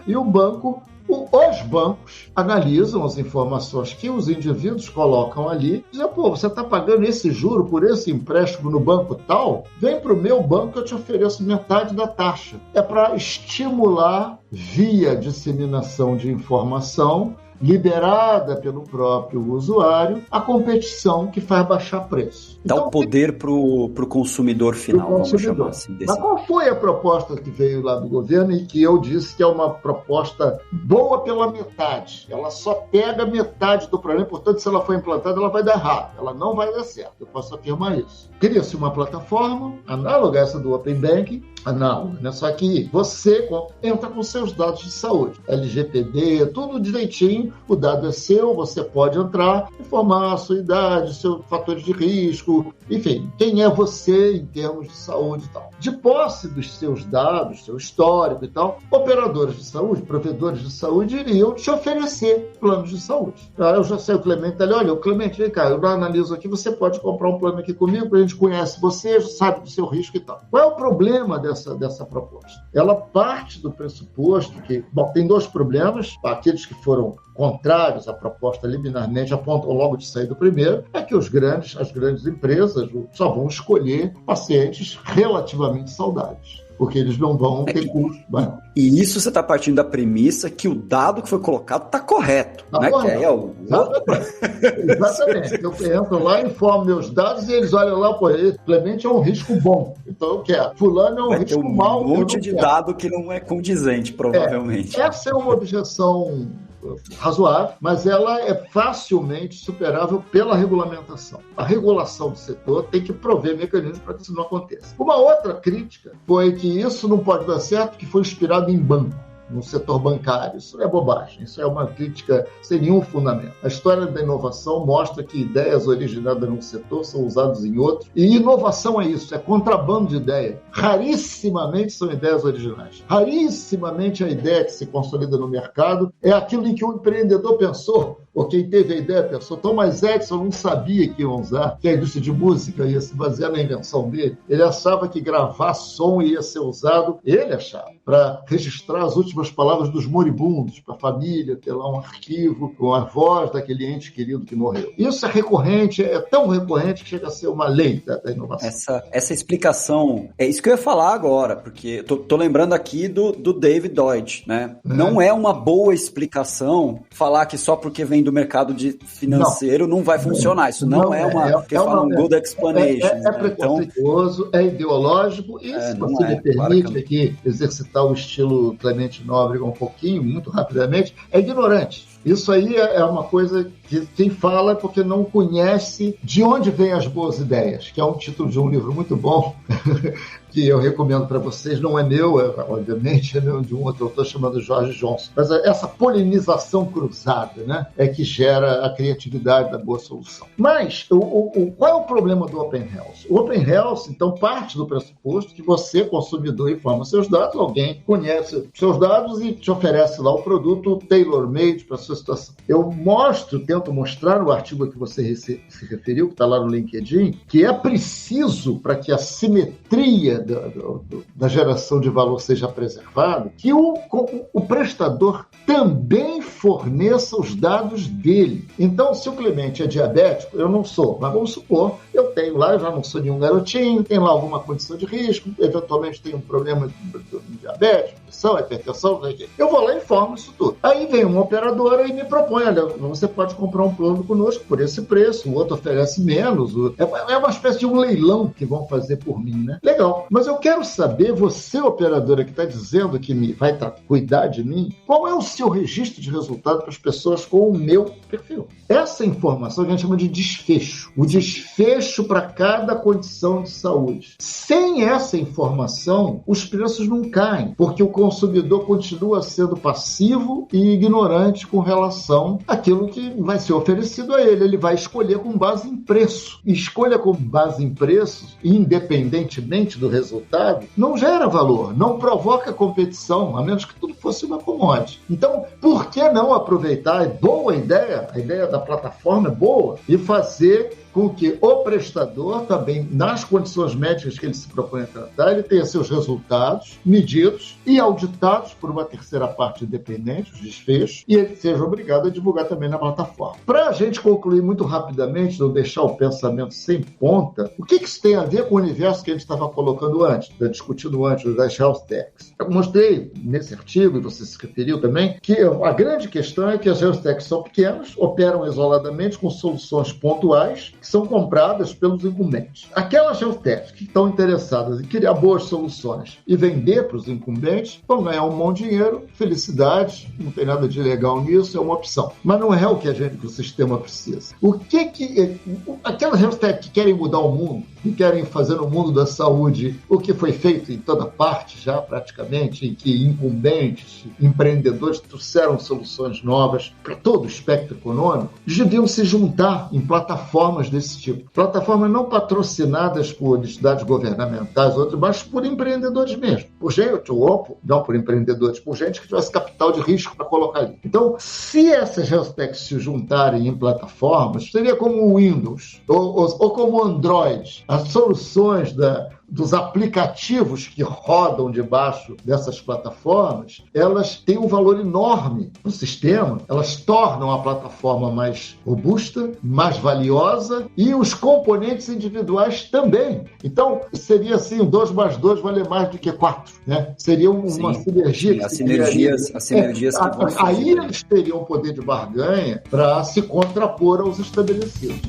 e os bancos analisam as informações que os indivíduos colocam ali e dizem, você está pagando esse juro por esse empréstimo no banco tal? Vem para o meu banco que eu te ofereço metade da taxa. É para estimular, via disseminação de informação, liberada pelo próprio usuário, a competição que faz baixar preço. Dá o poder para o consumidor final, vamos chamar assim. Mas qual foi a proposta que veio lá do governo e que eu disse que é uma proposta boa pela metade? Ela só pega metade do problema, portanto, se ela for implantada, ela vai dar errado, ela não vai dar certo, eu posso afirmar isso. Cria-se uma plataforma análoga a essa do Open Banking, análoga, né? Só que você entra com seus dados de saúde, LGPD, tudo direitinho, cadastrinho, o dado é seu, você pode entrar, informar a sua idade, seus fatores de risco, enfim, quem é você em termos de saúde e tal. De posse dos seus dados, seu histórico e tal, operadores de saúde, provedores de saúde iriam te oferecer planos de saúde. Eu já sei, o Clemente ali, olha, o Clemente, vem cá, eu analiso aqui, você pode comprar um plano aqui comigo, a gente conhece você, sabe do seu risco e tal. Qual é o problema dessa proposta? Ela parte do pressuposto que, bom, tem dois problemas, aqueles que foram contrários à proposta liminarmente apontam logo de sair do primeiro, é que as grandes empresas só vão escolher pacientes relativamente saudáveis, porque eles não vão ter custo. E isso você está partindo da premissa que o dado que foi colocado está correto, né? Correto. Exatamente. Eu entro lá, informo meus dados e eles olham lá, pô, Clemente é um risco bom, então eu quero. Fulano é um risco mau. Um monte de dado que não é condizente, provavelmente. Essa é uma objeção razoável, mas ela é facilmente superável pela regulamentação. A regulação do setor tem que prover mecanismos para que isso não aconteça. Uma outra crítica foi que isso não pode dar certo porque foi inspirado em banco, no setor bancário. Isso é bobagem, isso é uma crítica sem nenhum fundamento. A história da inovação mostra que ideias originadas num setor são usadas em outro, e inovação é isso, é contrabando de ideia. Rarissimamente são ideias originais. Rarissimamente a ideia que se consolida no mercado é aquilo em que o empreendedor pensou, ou quem teve a ideia pensou. Thomas Edison não sabia que iam usar, que a indústria de música ia se basear na invenção dele. Ele achava que gravar som ia ser usado, ele achava, para registrar as últimas palavras dos moribundos, para a família ter lá um arquivo com a voz daquele ente querido que morreu. Isso é recorrente, é tão recorrente que chega a ser uma lei da inovação. Essa explicação, é isso que eu ia falar agora, porque tô lembrando aqui do David Deutsch, né? Não é uma boa explicação falar que só porque vem do mercado financeiro não vai funcionar. Isso não é uma... Porque falam good explanation. É preconceituoso, é ideológico, e se você me permite aqui exercitar o estilo Clemente Nóbrega um pouquinho, muito rapidamente, é ignorante. Isso aí é uma coisa que quem fala é porque não conhece de onde vêm as boas ideias, que é um título de um livro muito bom, que eu recomendo para vocês. Não é meu, obviamente, é meu, de um outro autor chamado George Johnson. Mas essa polinização cruzada, né, é que gera a criatividade da boa solução. Mas qual é o problema do Open Health? O Open Health, então, parte do pressuposto que você, consumidor, informa seus dados, alguém conhece seus dados e te oferece lá o produto tailor-made para a sua situação. Eu tento mostrar no artigo a que você se referiu, que está lá no LinkedIn, que é preciso, para que a simetria da geração de valor seja preservada, que o prestador também forneça os dados dele. Então, se o Clemente é diabético, eu não sou, mas vamos supor, eu tenho lá, eu já não sou nenhum garotinho, tenho lá alguma condição de risco, eventualmente tenho um problema de diabetes, pressão, hipertensão, eu vou lá e informo isso tudo. Aí vem uma operadora e me propõe, olha, você pode comprar um plano conosco por esse preço, o outro oferece menos, é uma espécie de um leilão que vão fazer por mim, né? Legal, mas eu quero saber, você, operadora, que está dizendo que vai cuidar de mim, qual é o seu registro de resultado para as pessoas com o meu perfil? Essa informação a gente chama de desfecho. O desfecho para cada condição de saúde. Sem essa informação, os preços não caem, porque o consumidor continua sendo passivo e ignorante com relação àquilo que vai ser oferecido a ele. Ele vai escolher com base em preço. Escolha com base em preços, independentemente do resultado, não gera valor, não provoca competição, a menos que tudo fosse uma commodity. Então, por que não aproveitar? É boa a ideia da plataforma é boa, e fazer com que o prestador também, nas condições médicas que ele se propõe a tratar, ele tenha seus resultados medidos e auditados por uma terceira parte independente, os desfechos, e ele seja obrigado a divulgar também na plataforma. Para a gente concluir muito rapidamente, não deixar o pensamento sem ponta, o que isso tem a ver com o universo que a gente estava colocando antes, discutindo antes das health techs? Eu mostrei nesse artigo, e você se referiu também, que a grande questão é que as health techs são pequenas, operam isoladamente com soluções pontuais, que são compradas pelos incumbentes. Aquelas health techs que estão interessadas em criar boas soluções e vender para os incumbentes vão ganhar um bom dinheiro, felicidade, não tem nada de legal nisso, é uma opção. Mas não é o que o sistema precisa. Aquelas health techs que querem mudar o mundo, que querem fazer no mundo da saúde o que foi feito em toda parte já praticamente, em que incumbentes, empreendedores trouxeram soluções novas para todo o espectro econômico, deviam se juntar em plataformas desse tipo. Plataformas não patrocinadas por entidades governamentais, outras, mas por empreendedores mesmo. Por gente, não por empreendedores, por gente que tivesse capital de risco para colocar ali. Então, se essas health techs se juntarem em plataformas, seria como o Windows ou como o Android. As soluções dos aplicativos que rodam debaixo dessas plataformas, elas têm um valor enorme no sistema, elas tornam a plataforma mais robusta, mais valiosa e os componentes individuais também. Então, seria assim, 2 mais 2 vale mais do que 4, né? Seria uma sinergia. Sim, as sinergias que vão surgir. Aí eles teriam poder de barganha para se contrapor aos estabelecidos.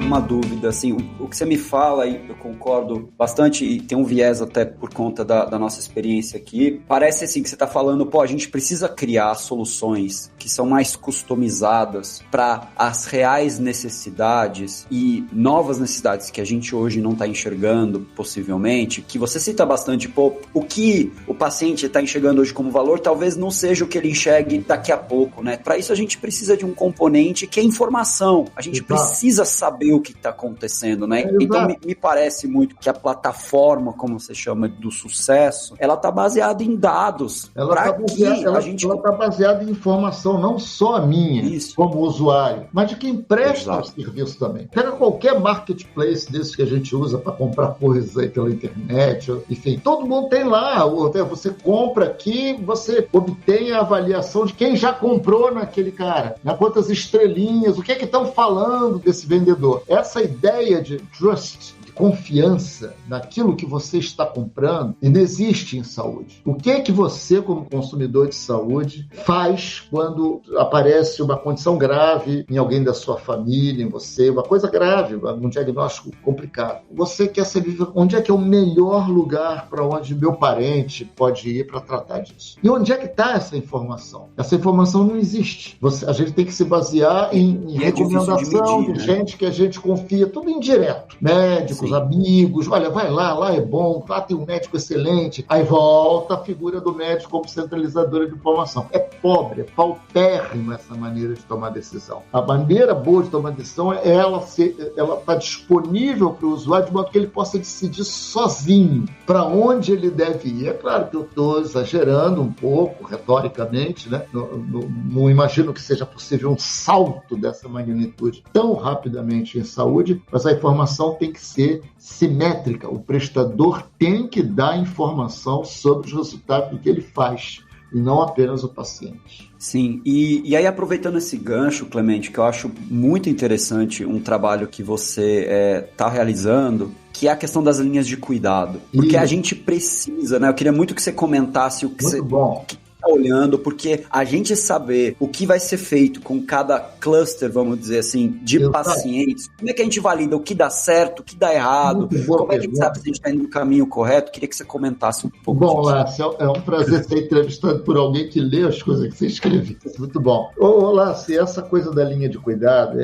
Uma dúvida, assim, o que você me fala, e eu concordo bastante, e tem um viés até por conta da nossa experiência aqui, parece assim que você está falando, a gente precisa criar soluções que são mais customizadas para as reais necessidades e novas necessidades que a gente hoje não está enxergando, possivelmente, que você cita bastante, o que o paciente está enxergando hoje como valor, talvez não seja o que ele enxergue daqui a pouco, né? Para isso a gente precisa de um componente que é informação, a gente precisa saber o que está acontecendo, né? Então me parece muito que a plataforma, como você chama, do sucesso, ela está baseada em dados. Ela está baseada em informação, não só a minha, como usuário, mas de quem presta o serviço também. Pega qualquer marketplace desses que a gente usa para comprar coisas aí pela internet, enfim, todo mundo tem lá. Você compra aqui, você obtém a avaliação de quem já comprou naquele cara, né? Quantas estrelinhas, o que é que estão falando desse vendedor. Essa ideia de trust, de confiança naquilo que você está comprando, não existe em saúde. O que é que você, como consumidor de saúde, faz quando aparece uma condição grave em alguém da sua família, em você, uma coisa grave, um diagnóstico complicado? Você quer saber onde é que é o melhor lugar para onde meu parente pode ir para tratar disso. E onde é que está essa informação? Essa informação não existe. A gente tem que se basear em recomendação de gente que a gente confia, tudo indireto. Médicos, amigos, olha, vai lá é bom, lá tem um médico excelente. Aí volta a figura do médico como centralizadora de informação. É pobre, é paupérrima essa maneira de tomar decisão. A maneira boa de tomar decisão é ela estar disponível para o usuário de modo que ele possa decidir sozinho para onde ele deve ir. É claro que eu estou exagerando um pouco, retoricamente, né? Não imagino que seja possível um salto dessa magnitude tão rapidamente em saúde, mas a informação tem que ser simétrica. O prestador tem que dar informação sobre os resultados do que ele faz, e não apenas o paciente. Sim, e aí aproveitando esse gancho, Clemente, que eu acho muito interessante um trabalho que você está realizando, que é a questão das linhas de cuidado. Porque a gente precisa, né? Eu queria muito que você comentasse o que você... Bom. Olhando, porque a gente saber o que vai ser feito com cada cluster, vamos dizer assim, de pacientes, como é que a gente valida o que dá certo, o que dá errado, como é que a gente sabe se a gente está indo no caminho correto? Queria que você comentasse um pouco disso. Bom, Lácio, é um prazer ser entrevistado por alguém que lê as coisas que você escreve. Muito bom. Lácio, essa coisa da linha de cuidado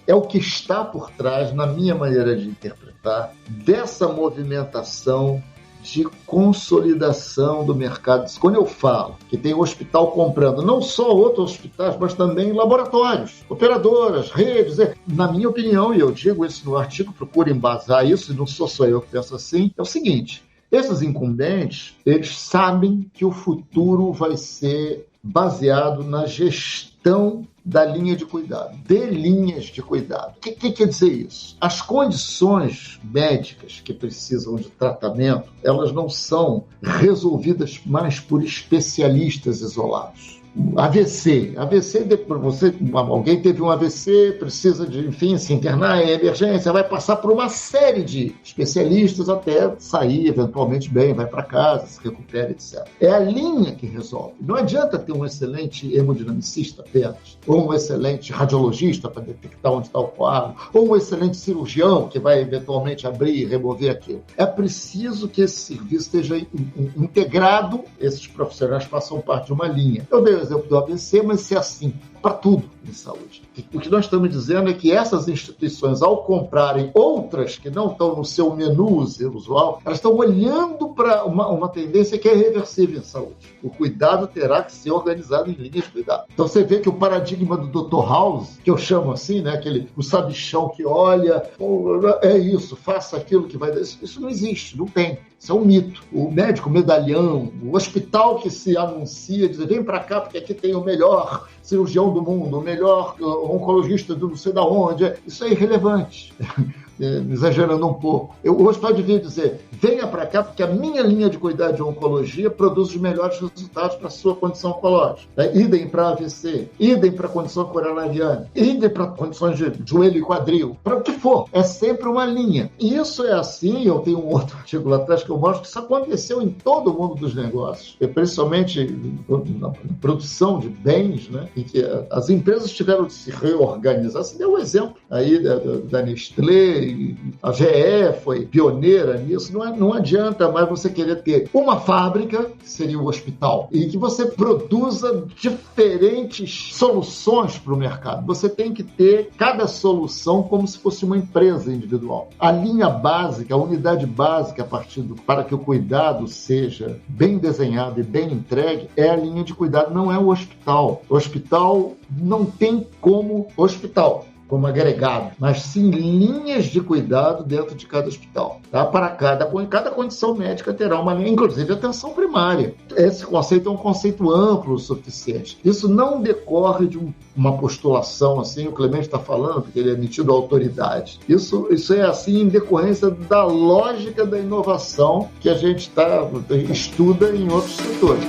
é o que está por trás, na minha maneira de interpretar, dessa movimentação de consolidação do mercado. Quando eu falo que tem um hospital comprando não só outros hospitais, mas também laboratórios, operadoras, redes, na minha opinião, e eu digo isso no artigo, procuro embasar isso, e não sou só eu que penso assim, é o seguinte: esses incumbentes, eles sabem que o futuro vai ser baseado na gestão da linha de cuidado, de linhas de cuidado. O que quer dizer isso? As condições médicas que precisam de tratamento, elas não são resolvidas mais por especialistas isolados. AVC, alguém teve um AVC, precisa de, enfim, se internar em emergência, vai passar por uma série de especialistas até sair eventualmente bem, vai para casa, se recupera, etc. É a linha que resolve. Não adianta ter um excelente hemodinamicista apenas, ou um excelente radiologista para detectar onde está o coágulo, ou um excelente cirurgião que vai eventualmente abrir e remover aquilo. É preciso que esse serviço esteja integrado, esses profissionais façam parte de uma linha. Eu dei o exemplo do ABC, mas isso é assim para tudo em saúde. O que nós estamos dizendo é que essas instituições, ao comprarem outras que não estão no seu menu usual, elas estão olhando para uma tendência que é reversível em saúde. O cuidado terá que ser organizado em linhas de cuidado. Então você vê que o paradigma do Dr. House, que eu chamo assim, né, o sabichão que olha, é isso, faça aquilo que vai dar. Isso não existe, não tem. Isso é um mito. O médico medalhão, o hospital que se anuncia, diz, vem para cá porque aqui tem o melhor cirurgião do mundo, o melhor oncologista do não sei da onde. Isso é irrelevante. Exagerando um pouco. O hospital devia dizer, venha para cá porque a minha linha de cuidado de oncologia produz os melhores resultados para a sua condição oncológica. Idem para AVC, idem para a condição coronariana, idem para condições de joelho e quadril, para o que for. É sempre uma linha. E isso é assim, eu tenho um outro artigo lá atrás que eu mostro que isso aconteceu em todo o mundo dos negócios, principalmente na produção de bens, né, em que as empresas tiveram de se reorganizar. Você deu um exemplo aí da Nestlé, a GE foi pioneira nisso. Não adianta mais você querer ter uma fábrica, que seria o hospital, e que você produza diferentes soluções para o mercado. Você tem que ter cada solução como se fosse uma empresa individual. A linha básica, a unidade básica para que o cuidado seja bem desenhado e bem entregue, é a linha de cuidado, não é o hospital. O hospital não tem como agregado, mas sim linhas de cuidado dentro de cada hospital. Tá? Para cada condição médica terá uma linha, inclusive atenção primária. Esse conceito é um conceito amplo o suficiente. Isso não decorre de uma postulação, assim, o Clemente está falando, porque ele é metido à autoridade. Isso é assim em decorrência da lógica da inovação que a gente estuda em outros setores.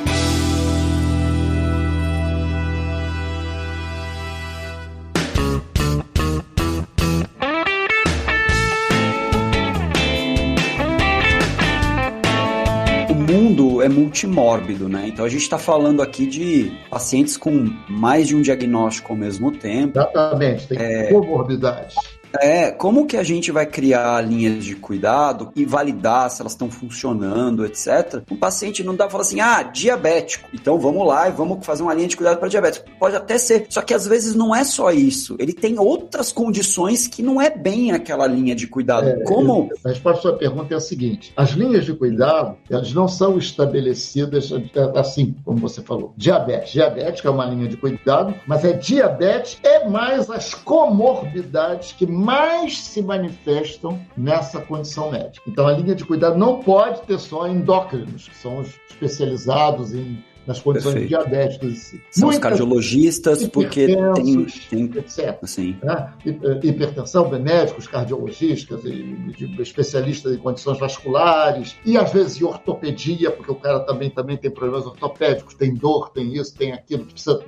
É multimórbido, né? Então a gente está falando aqui de pacientes com mais de um diagnóstico ao mesmo tempo. Exatamente, tem comorbidade. Como que a gente vai criar linhas de cuidado e validar se elas estão funcionando, etc. O paciente não dá para falar assim, diabético, então vamos lá e vamos fazer uma linha de cuidado para diabético. Pode até ser, só que às vezes não é só isso. Ele tem outras condições que não é bem aquela linha de cuidado. Como? A resposta à sua pergunta é a seguinte, as linhas de cuidado, elas não são estabelecidas assim, como você falou. Diabético é uma linha de cuidado, mas diabetes mais as comorbidades que mais se manifestam nessa condição médica. Então, a linha de cuidado não pode ter só endócrinos, que são os especializados nas condições diabéticas. São os cardiologistas, porque tem etc. Assim. Hipertensão, médicos, cardiologistas, especialistas em condições vasculares, e às vezes em ortopedia, porque o cara também tem problemas ortopédicos, tem dor, tem isso, tem aquilo, que precisa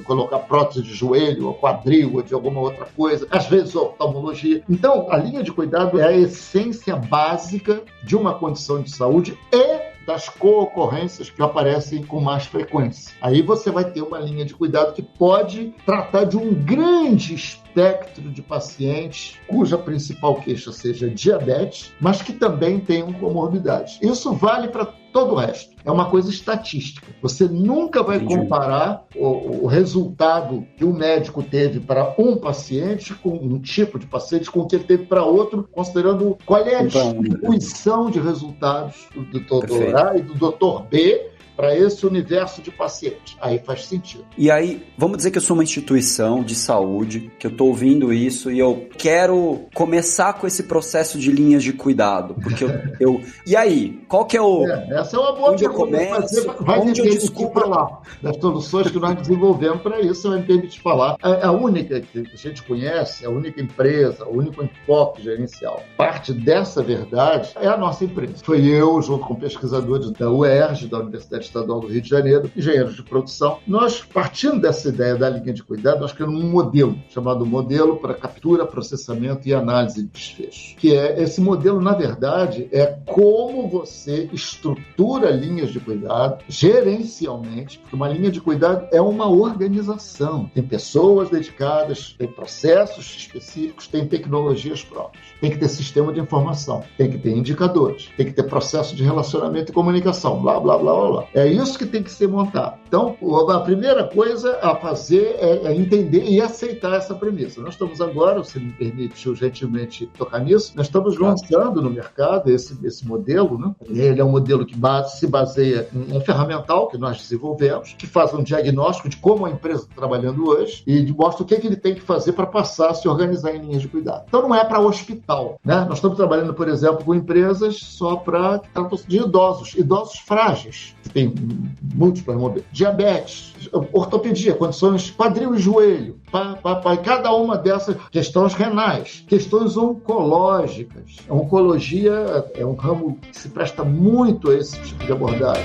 colocar prótese de joelho, ou quadril, ou de alguma outra coisa, às vezes oftalmologia. Então, a linha de cuidado é a essência básica de uma condição de saúde e das co-ocorrências que aparecem com mais frequência. Aí você vai ter uma linha de cuidado que pode tratar de um grande espectro de pacientes cuja principal queixa seja diabetes, mas que também tenham comorbidades. Isso vale para todo o resto. É uma coisa estatística. Você nunca vai comparar o resultado que o médico teve para um paciente, com um tipo de paciente, com o que ele teve para outro, considerando qual é a distribuição de resultados do doutor A e do doutor B para esse universo de pacientes. Aí faz sentido. E aí, vamos dizer que eu sou uma instituição de saúde, que eu estou ouvindo isso e eu quero começar com esse processo de linhas de cuidado, porque eu... E aí, qual que é o... Essa é uma boa pergunta. Vai me permitir falar das soluções que nós desenvolvemos para isso, vai me permitir falar. A única que a gente conhece, a única empresa, o único enfoque gerencial, parte dessa verdade é a nossa empresa. Foi eu, junto com pesquisadores da UERJ, da Universidade Estadual do Rio de Janeiro, engenheiros de produção. Nós, partindo dessa ideia da linha de cuidado, nós criamos um modelo, chamado Modelo para Captura, Processamento e Análise de Desfecho. Que esse modelo, na verdade, é como você estrutura linhas de cuidado gerencialmente, porque uma linha de cuidado é uma organização. Tem pessoas dedicadas, tem processos específicos, tem tecnologias próprias. Tem que ter sistema de informação, tem que ter indicadores, tem que ter processo de relacionamento e comunicação, blá, blá, blá, blá, blá. É isso que tem que ser montado. Então, a primeira coisa a fazer é entender e aceitar essa premissa. Nós estamos agora, você me permite gentilmente tocar nisso, nós estamos lançando no mercado esse modelo, né? Ele é um modelo que se baseia em um ferramental que nós desenvolvemos, que faz um diagnóstico de como a empresa está trabalhando hoje e mostra o que ele tem que fazer para passar a se organizar em linhas de cuidado. Então, não é para hospital, né? Nós estamos trabalhando, por exemplo, com empresas só para de idosos frágeis, que tem múltiplas mobilidades, diabetes, ortopedia, condições quadril e joelho, para cada uma dessas questões renais, questões oncológicas. A oncologia é um ramo que se presta muito a esse tipo de abordagem.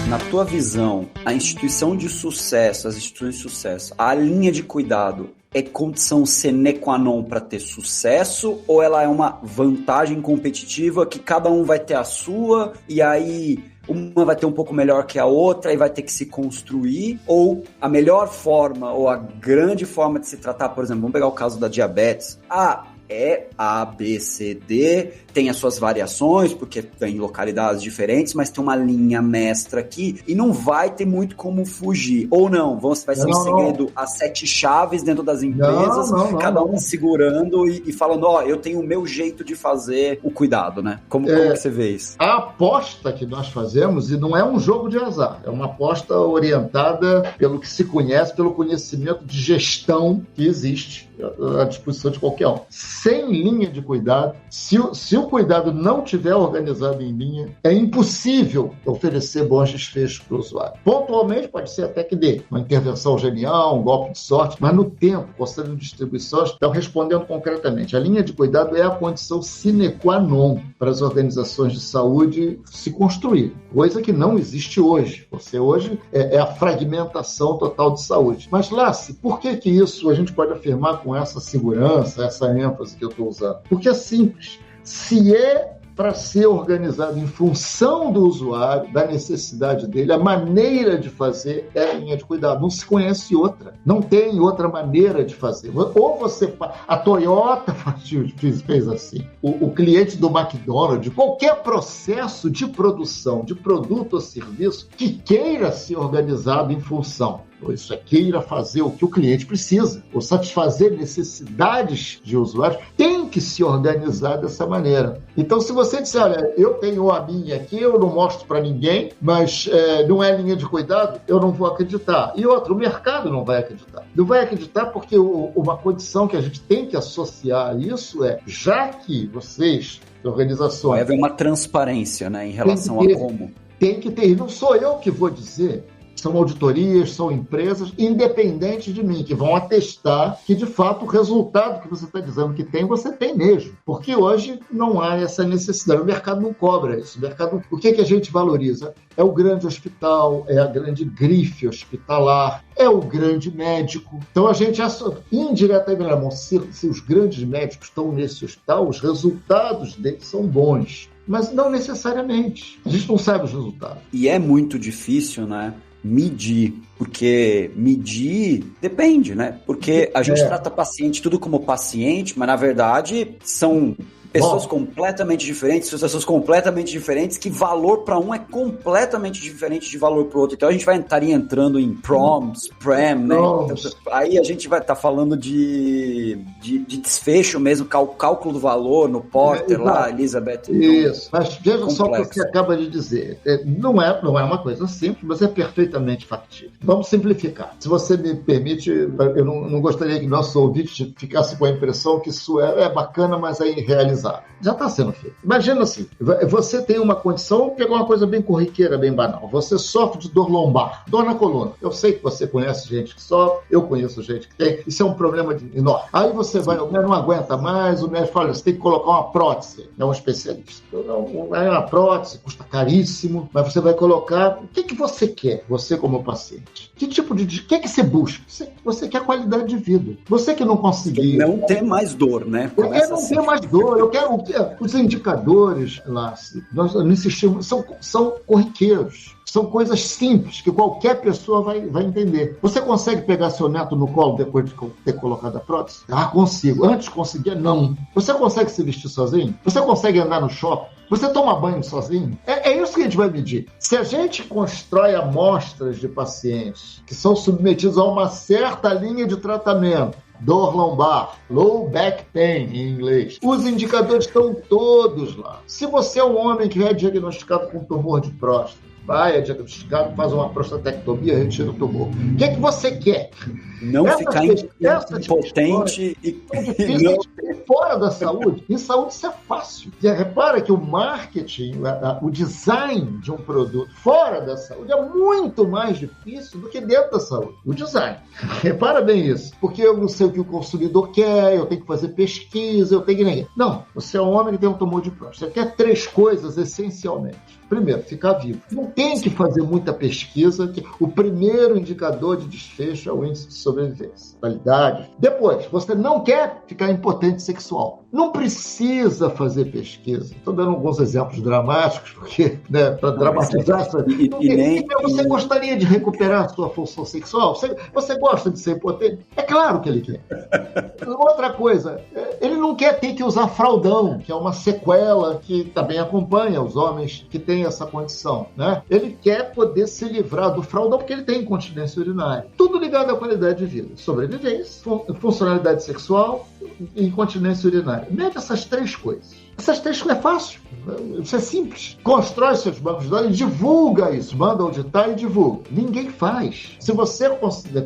Na tua visão, a instituição de sucesso, as instituições de sucesso, a linha de cuidado é condição sine qua non para ter sucesso, ou ela é uma vantagem competitiva que cada um vai ter a sua e aí uma vai ter um pouco melhor que a outra e vai ter que se construir? Ou a melhor forma ou a grande forma de se tratar, por exemplo, vamos pegar o caso da diabetes. É A, B, C, D, tem as suas variações, porque tem localidades diferentes, mas tem uma linha mestra aqui e não vai ter muito como fugir. Ou não, vai ser um segredo, as 7 chaves dentro das empresas, cada um segurando e falando, eu tenho o meu jeito de fazer o cuidado, né? Como que você vê isso? A aposta que nós fazemos, e não é um jogo de azar, é uma aposta orientada pelo que se conhece, pelo conhecimento de gestão que existe à disposição de qualquer um. Sem linha de cuidado, se o cuidado não estiver organizado em linha, é impossível oferecer bons desfechos para o usuário. Pontualmente pode ser até que dê uma intervenção genial, um golpe de sorte, mas no tempo, considerando distribuições, estão respondendo concretamente. A linha de cuidado é a condição sine qua non para as organizações de saúde se construir, coisa que não existe hoje. Você hoje é a fragmentação total de saúde. Mas, Lácio, por que isso a gente pode afirmar com essa segurança, essa ênfase que eu estou usando? Porque é simples. Se é para ser organizado em função do usuário, da necessidade dele, a maneira de fazer é a linha de cuidado. Não se conhece outra. Não tem outra maneira de fazer. Ou você... A Toyota fez assim. O cliente do McDonald's, qualquer processo de produção de produto ou serviço que queira ser organizado em função, ou isso queira fazer o que o cliente precisa, ou satisfazer necessidades de usuários, tem que se organizar dessa maneira. Então, se você disser, olha, eu tenho a minha aqui, eu não mostro para ninguém, mas não é linha de cuidado, eu não vou acreditar. E outra, o mercado não vai acreditar. Não vai acreditar porque uma condição que a gente tem que associar a isso já que vocês, organizações... Vai haver uma transparência, né, em relação a como. Tem que ter, e não sou eu que vou dizer. São auditorias, são empresas independentes de mim, que vão atestar que, de fato, o resultado que você está dizendo que tem, você tem mesmo. Porque hoje não há essa necessidade. O mercado não cobra isso. O que a gente valoriza? É o grande hospital, é a grande grife hospitalar, é o grande médico. Então, a gente indiretamente, se os grandes médicos estão nesse hospital, os resultados deles são bons. Mas não necessariamente. A gente não sabe os resultados. E é muito difícil, né? Medir, porque medir depende, né? Porque a gente trata paciente tudo como paciente, mas na verdade são pessoas completamente diferentes, pessoas completamente diferentes, que valor para um é completamente diferente de valor para o outro. Então a gente estaria entrando em PROMs, né? Então, aí a gente vai estar falando de desfecho mesmo, cálculo do valor no Porter lá, Elizabeth. Isso, mas veja só o que você acaba de dizer. Não é uma coisa simples, mas é perfeitamente factível. Vamos simplificar. Se você me permite, eu não gostaria que nosso ouvinte ficasse com a impressão que isso é bacana, mas é irrealizável. especializado. Já está sendo feito. Imagina assim, você tem uma condição, vou pegar uma coisa bem corriqueira, bem banal. Você sofre de dor lombar, dor na coluna. Eu sei que você conhece gente que sofre, eu conheço gente que tem. Isso é um problema enorme. Aí você vai, o médico não aguenta mais, o médico fala, você tem que colocar uma prótese. É um especialista. É uma prótese, custa caríssimo, mas você vai colocar... O que você quer, você como paciente? Que tipo de... O que você busca? Você quer qualidade de vida. Você que não conseguir... Não ter mais dor, né? Eu quero não ter mais dor. Eu quero... Os indicadores, Lácio, nós não insistimos, são corriqueiros. São coisas simples que qualquer pessoa vai entender. Você consegue pegar seu neto no colo depois de ter colocado a prótese? Ah, consigo. Antes conseguia? Não. Você consegue se vestir sozinho? Você consegue andar no shopping? Você toma banho sozinho? É isso que a gente vai medir. Se a gente constrói amostras de pacientes que são submetidos a uma certa linha de tratamento, dor lombar, low back pain em inglês. Os indicadores estão todos lá. Se você é um homem que é diagnosticado com tumor de próstata, vai, é diagnosticado, faz uma prostatectomia, retira o tumor. O que é que você quer? Não ficar impotente e fora da saúde. Em saúde isso é fácil. Você repara que o marketing, o design de um produto fora da saúde é muito mais difícil do que dentro da saúde. O design. Repara bem isso. Porque eu não sei o que o consumidor quer, eu tenho que fazer pesquisa, eu tenho que... Não, você é um homem que tem um tumor de próstata. Você quer 3 coisas essencialmente. Primeiro, ficar vivo. Não tem que fazer muita pesquisa. O primeiro indicador de desfecho é o índice de sobrevivência, validade. Depois, você não quer ficar impotente sexual. Não precisa fazer pesquisa. Estou dando alguns exemplos dramáticos, porque, né, para dramatizar isso. Você gostaria de recuperar a sua função sexual? Você gosta de ser impotente? É claro que ele quer. Outra coisa, ele não quer ter que usar fraldão, que é uma sequela que também acompanha os homens que têm essa condição, né? Ele quer poder se livrar do fraldão porque ele tem incontinência urinária. Tudo ligado à qualidade de vida. Sobrevivência, funcionalidade sexual e incontinência urinária. Mede essas 3 coisas. Essas 3 coisas é fácil. Isso é simples. Constrói seus bancos de dados e divulga isso. Manda auditar e divulga. Ninguém faz. Se você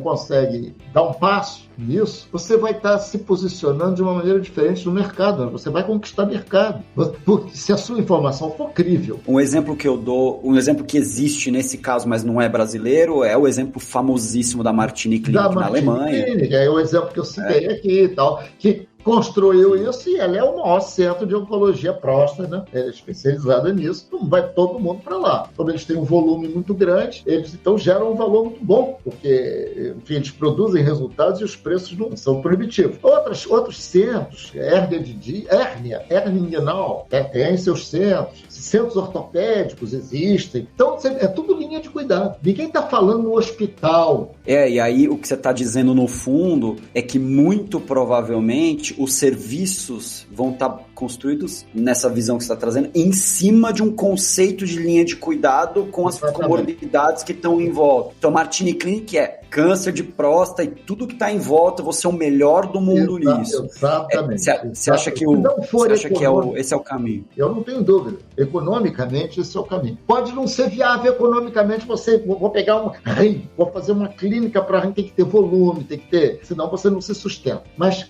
consegue dar um passo nisso, você vai estar se posicionando de uma maneira diferente no mercado. Você vai conquistar mercado. Se a sua informação for crível. Um exemplo que eu dou, um exemplo que existe nesse caso, mas não é brasileiro, é o exemplo famosíssimo da Martini Clinic na Alemanha. Clinic, é o exemplo que eu citei aqui e tal, que construiu isso e ela é o maior centro de oncologia próstata, né? É especializada nisso, então vai todo mundo para lá. Como eles têm um volume muito grande, eles então geram um valor muito bom, porque, enfim, eles produzem resultados e os preços não são proibitivos. Outros centros, hérnia inguinal, tem seus centros ortopédicos existem, então é tudo linha de cuidado. Ninguém está falando no hospital. E aí o que você está dizendo no fundo é que muito provavelmente os serviços vão estar construídos nessa visão que você está trazendo em cima de um conceito de linha de cuidado com as comorbidades que estão em volta. Então, Martini Clinic é câncer de próstata e tudo que está em volta, você é o melhor do mundo nisso. Exatamente. Você acha que esse é o caminho? Eu não tenho dúvida. Economicamente, esse é o caminho. Pode não ser viável economicamente, vou pegar vou fazer uma clínica para rim, tem que ter volume, tem que ter, senão você não se sustenta. Mas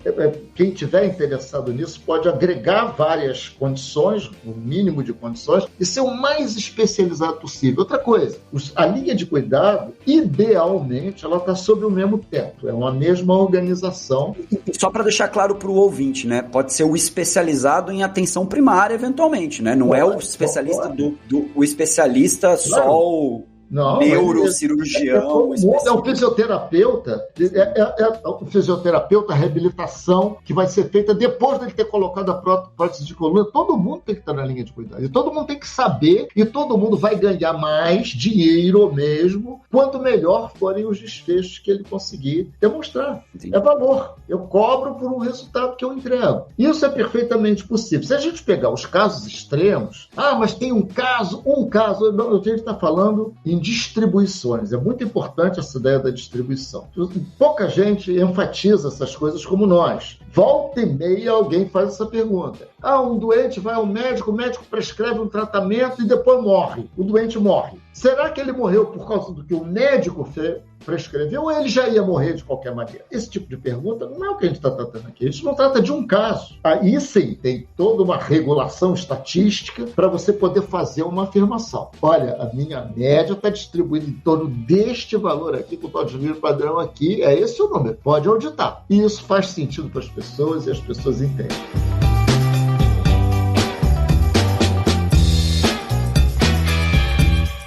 quem estiver interessado nisso pode agregar várias condições, o mínimo de condições, e ser o mais especializado possível. Outra coisa, a linha de cuidado, idealmente, ela está sob o mesmo teto, é uma mesma organização. Só para deixar claro para o ouvinte, né? Pode ser o especializado em atenção primária, eventualmente, né? Não é o especialista o especialista só o neurocirurgião. É o fisioterapeuta, o fisioterapeuta, a reabilitação que vai ser feita depois dele ter colocado a prótese de coluna. Todo mundo tem que estar na linha de cuidado. E todo mundo tem que saber, e todo mundo vai ganhar mais dinheiro mesmo, quanto melhor forem os desfechos que ele conseguir demonstrar. Entendi. É valor. Eu cobro por um resultado que eu entrego. Isso é perfeitamente possível. Se a gente pegar os casos extremos, mas tem um caso, a gente está falando em distribuições. É muito importante essa ideia da distribuição. Pouca gente enfatiza essas coisas como nós. Volta e meia alguém faz essa pergunta. Um doente vai ao médico, o médico prescreve um tratamento e depois morre. O doente morre. Será que ele morreu por causa do que o médico prescreveu ou ele já ia morrer de qualquer maneira? Esse tipo de pergunta não é o que a gente está tratando aqui. A gente não trata de um caso. Aí sim, tem toda uma regulação estatística para você poder fazer uma afirmação. Olha, a minha média está distribuída em torno deste valor aqui, com o desvio padrão aqui, é esse o número. Pode auditar. E isso faz sentido para as pessoas e as pessoas entendem.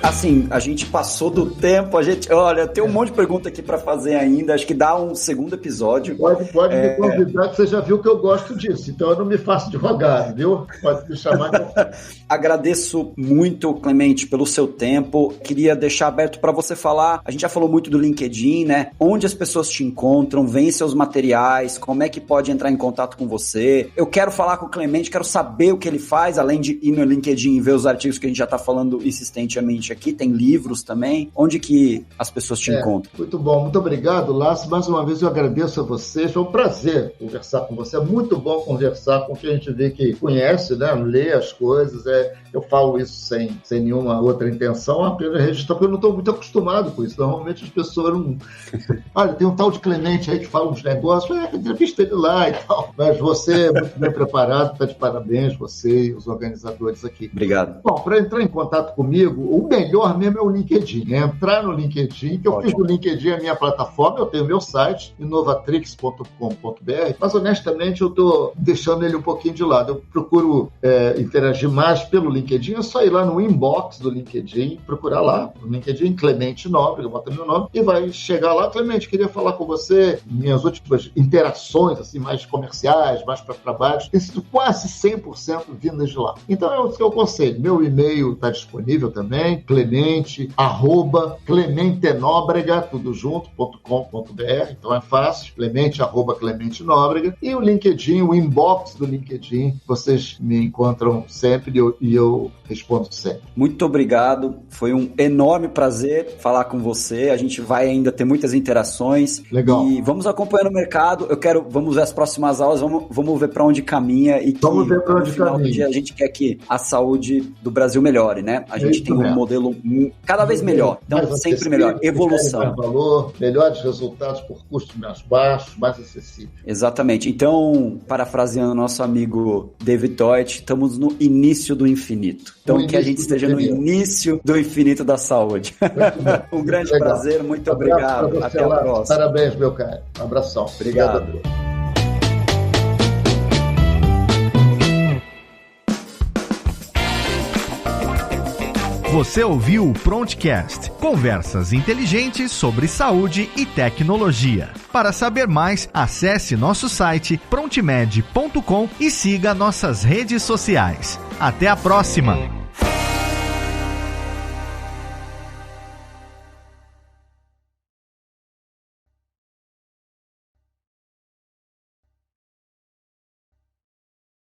Assim, a gente passou do tempo, olha, tem um monte de pergunta aqui para fazer ainda, acho que dá um segundo episódio. Pode me convidar, que você já viu que eu gosto disso, então eu não me faço de rogado, viu? Pode me chamar. Agradeço muito, Clemente, pelo seu tempo, queria deixar aberto para você falar, a gente já falou muito do LinkedIn, né? Onde as pessoas te encontram, veem seus materiais, como é que pode entrar em contato com você. Eu quero falar com o Clemente, quero saber o que ele faz, além de ir no LinkedIn e ver os artigos que a gente já está falando insistentemente aqui, tem livros também. Onde que as pessoas te encontram? Muito bom, muito obrigado, Lácio. Mais uma vez eu agradeço a vocês, foi um prazer conversar com você. É muito bom conversar com quem a gente vê que conhece, né? Lê as coisas. Eu falo isso sem nenhuma outra intenção, apenas registrar, porque eu não estou muito acostumado com isso. Normalmente as pessoas não... Olha, tem um tal de Clemente aí que fala uns negócios, entrevista ele lá e tal. Mas você é muito bem preparado, está de parabéns, você e os organizadores aqui. Obrigado. Bom, para entrar em contato comigo, o melhor mesmo é o LinkedIn. Entrar no LinkedIn, que eu fiz do LinkedIn a minha plataforma, eu tenho meu site, inovatrix.com.br, mas honestamente eu estou deixando ele um pouquinho de lado. Eu procuro interagir mais pelo LinkedIn, é só ir lá no inbox do LinkedIn, procurar lá no LinkedIn, Clemente Nóbrega, bota meu nome, e vai chegar lá. Clemente, queria falar com você, minhas últimas interações, assim, mais comerciais, mais para trabalhos, tem sido quase 100% vindas de lá. Então é o que eu aconselho. Meu e-mail está disponível também, clemente@clementenóbrega, tudo junto.com.br, então é fácil, clemente@clementenóbrega, e o LinkedIn, o inbox do LinkedIn, vocês me encontram sempre e eu respondo sempre. Muito obrigado, foi um enorme prazer falar com você, a gente vai ainda ter muitas interações. Legal. E vamos acompanhando o mercado, vamos ver as próximas aulas, vamos ver para onde caminha e que no final do dia a gente quer que a saúde do Brasil melhore, né? A gente tem um modelo cada vez melhor, então sempre melhor, evolução. Mais valor, melhores resultados por custo mais baixo, mais acessível. Exatamente, então, parafraseando nosso amigo David Deutsch, estamos no início do infinito. Então, que a gente esteja no início do infinito da saúde. Um grande prazer, muito obrigado. Até a próxima. Parabéns, meu cara. Um abração. Obrigado. Você ouviu o Prontcast, conversas inteligentes sobre saúde e tecnologia. Para saber mais, acesse nosso site prontmed.com e siga nossas redes sociais. Até a próxima!